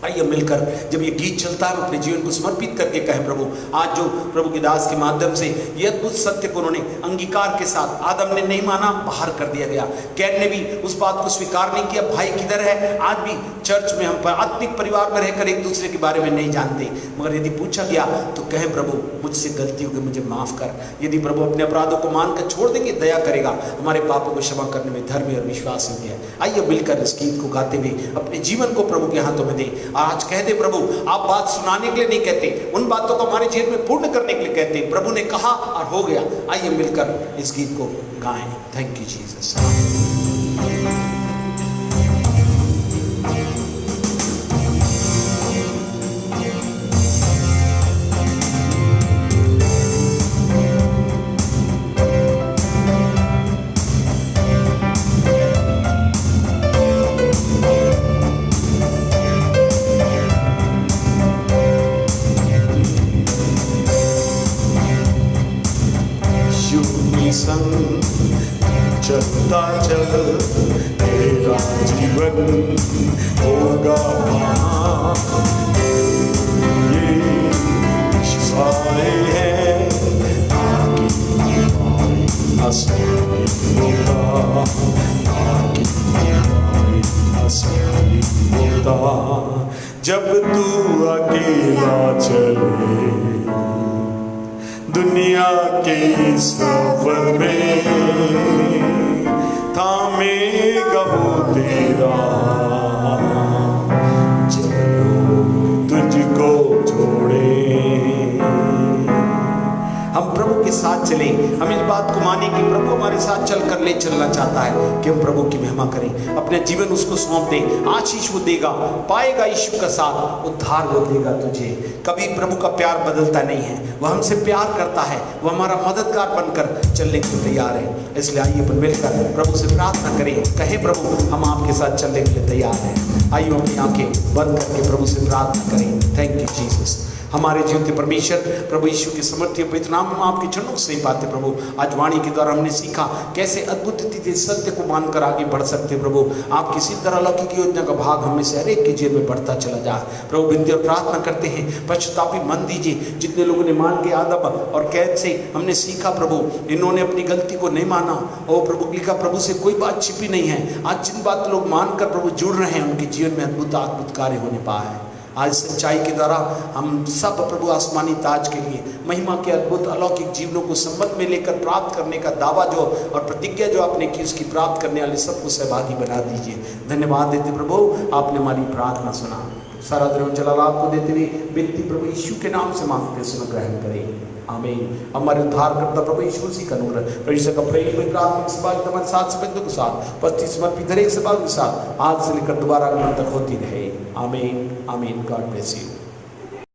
आइए मिलकर जब ये गीत चलता है अपने जीवन को समर्पित करके कहें, प्रभु आज जो प्रभु के दास के माध्यम से ये अद्भुत सत्य को उन्होंने अंगीकार के साथ, आदम ने नहीं माना, बाहर कर दिया गया, कैन ने भी उस बात को स्वीकार नहीं किया, भाई किधर है। आज भी चर्च में हम आत्मिक परिवार में रहकर एक दूसरे के बारे में नहीं जानते, मगर यदि पूछा गया तो कहें, प्रभु मुझसे गलती हो गई, मुझे माफ कर। यदि प्रभु अपने अपराधों को मानकर छोड़ देंगे, दया करेगा, हमारे पापों को क्षमा करने में धर्मी और विश्वास है। आइए मिलकर इस गीत को गाते हुए अपने जीवन को प्रभु के हाथों में दें। आज कहते प्रभु आप बात सुनाने के लिए नहीं कहते, उन बातों को हमारे जीवन में पूर्ण करने के लिए कहते। प्रभु ने कहा और हो गया। आइए मिलकर इस गीत को गाएं। Thank you Jesus. संग चलता चल तेरा जीवन होगा वहाँ। ये सारे हैं ताकि हमारी आसानी होता, ताकि हमारी आसानी होता। जब तू अकेला चले दुनिया के सफर में, थामेगा वो तेरा जब लोग तुझको छोड़े। हम प्रभु के साथ चले, हम इस बात को माने कि प्रभु हमारे साथ चलकर ले चलना चाहता है कि हम प्रभु की महिमा करें, अपने जीवन उसको सौंप दें। आशीष वो देगा, पाएगा यीशु का साथ, उद्धार वो देगा तुझे। कभी प्रभु का प्यार बदलता नहीं है, वह हमसे प्यार करता है, वह हमारा मददगार बनकर चलने को तैयार है। इसलिए आइए अपन मिलकर प्रभु से प्रार्थना करें, कहें प्रभु हम आपके साथ चलने के लिए तैयार हैं। आइए अपनी आंखें बंद करके प्रभु से प्रार्थना करें। Thank you Jesus. हमारे जीवते परमेश्वर प्रभु यीशु के समर्थी पवित्र नाम हम आपके चरणों से पाते प्रभु। आज वाणी के द्वारा हमने सीखा कैसे अद्भुत रीति से सत्य को मानकर आगे बढ़ सकते प्रभु। आप किसी तरह अलौकिक योजना का भाग हमें से हर एक के जीवन में बढ़ता चला जाए प्रभु। विनती और प्रार्थना करते हैं पश्चातापी मन दीजिए। जितने लोगों ने मान के आदब और कैद से हमने सीखा प्रभु, इन्होंने अपनी गलती को नहीं माना और प्रभु लिखा प्रभु से कोई बात छिपी नहीं है। आज जिन बात लोग मानकर प्रभु जुड़ रहे हैं उनके जीवन में अद्भुत कार्य होने पाए। आज सच्चाई के द्वारा हम सब प्रभु आसमानी ताज के लिए महिमा के अद्भुत अलौकिक जीवनों को संबंध में लेकर प्राप्त करने का दावा जो और प्रतिज्ञा जो आपने की उसकी प्राप्त करने वाले सबको सहभागी बना दीजिए। धन्यवाद देते प्रभु, आपने हमारी प्रार्थना सुना। सारा द्रव्य जलाल आपको देते हुए विनती प्रभु यीशु के नाम से मांगते सुनो ग्रहण करें। आमीन। हमारे उद्धार करता प्रभु यीशु मसीह का अनुग्रह, परमेश्वर का प्रेम, पवित्र आत्मा की सेवा हमारे साथ संबंधों के साथ पति समर्पित हर एक सेवा के साथ आज से लेकर दोबारा आगमन तक होती रहे। आमीन आमीन। God bless you.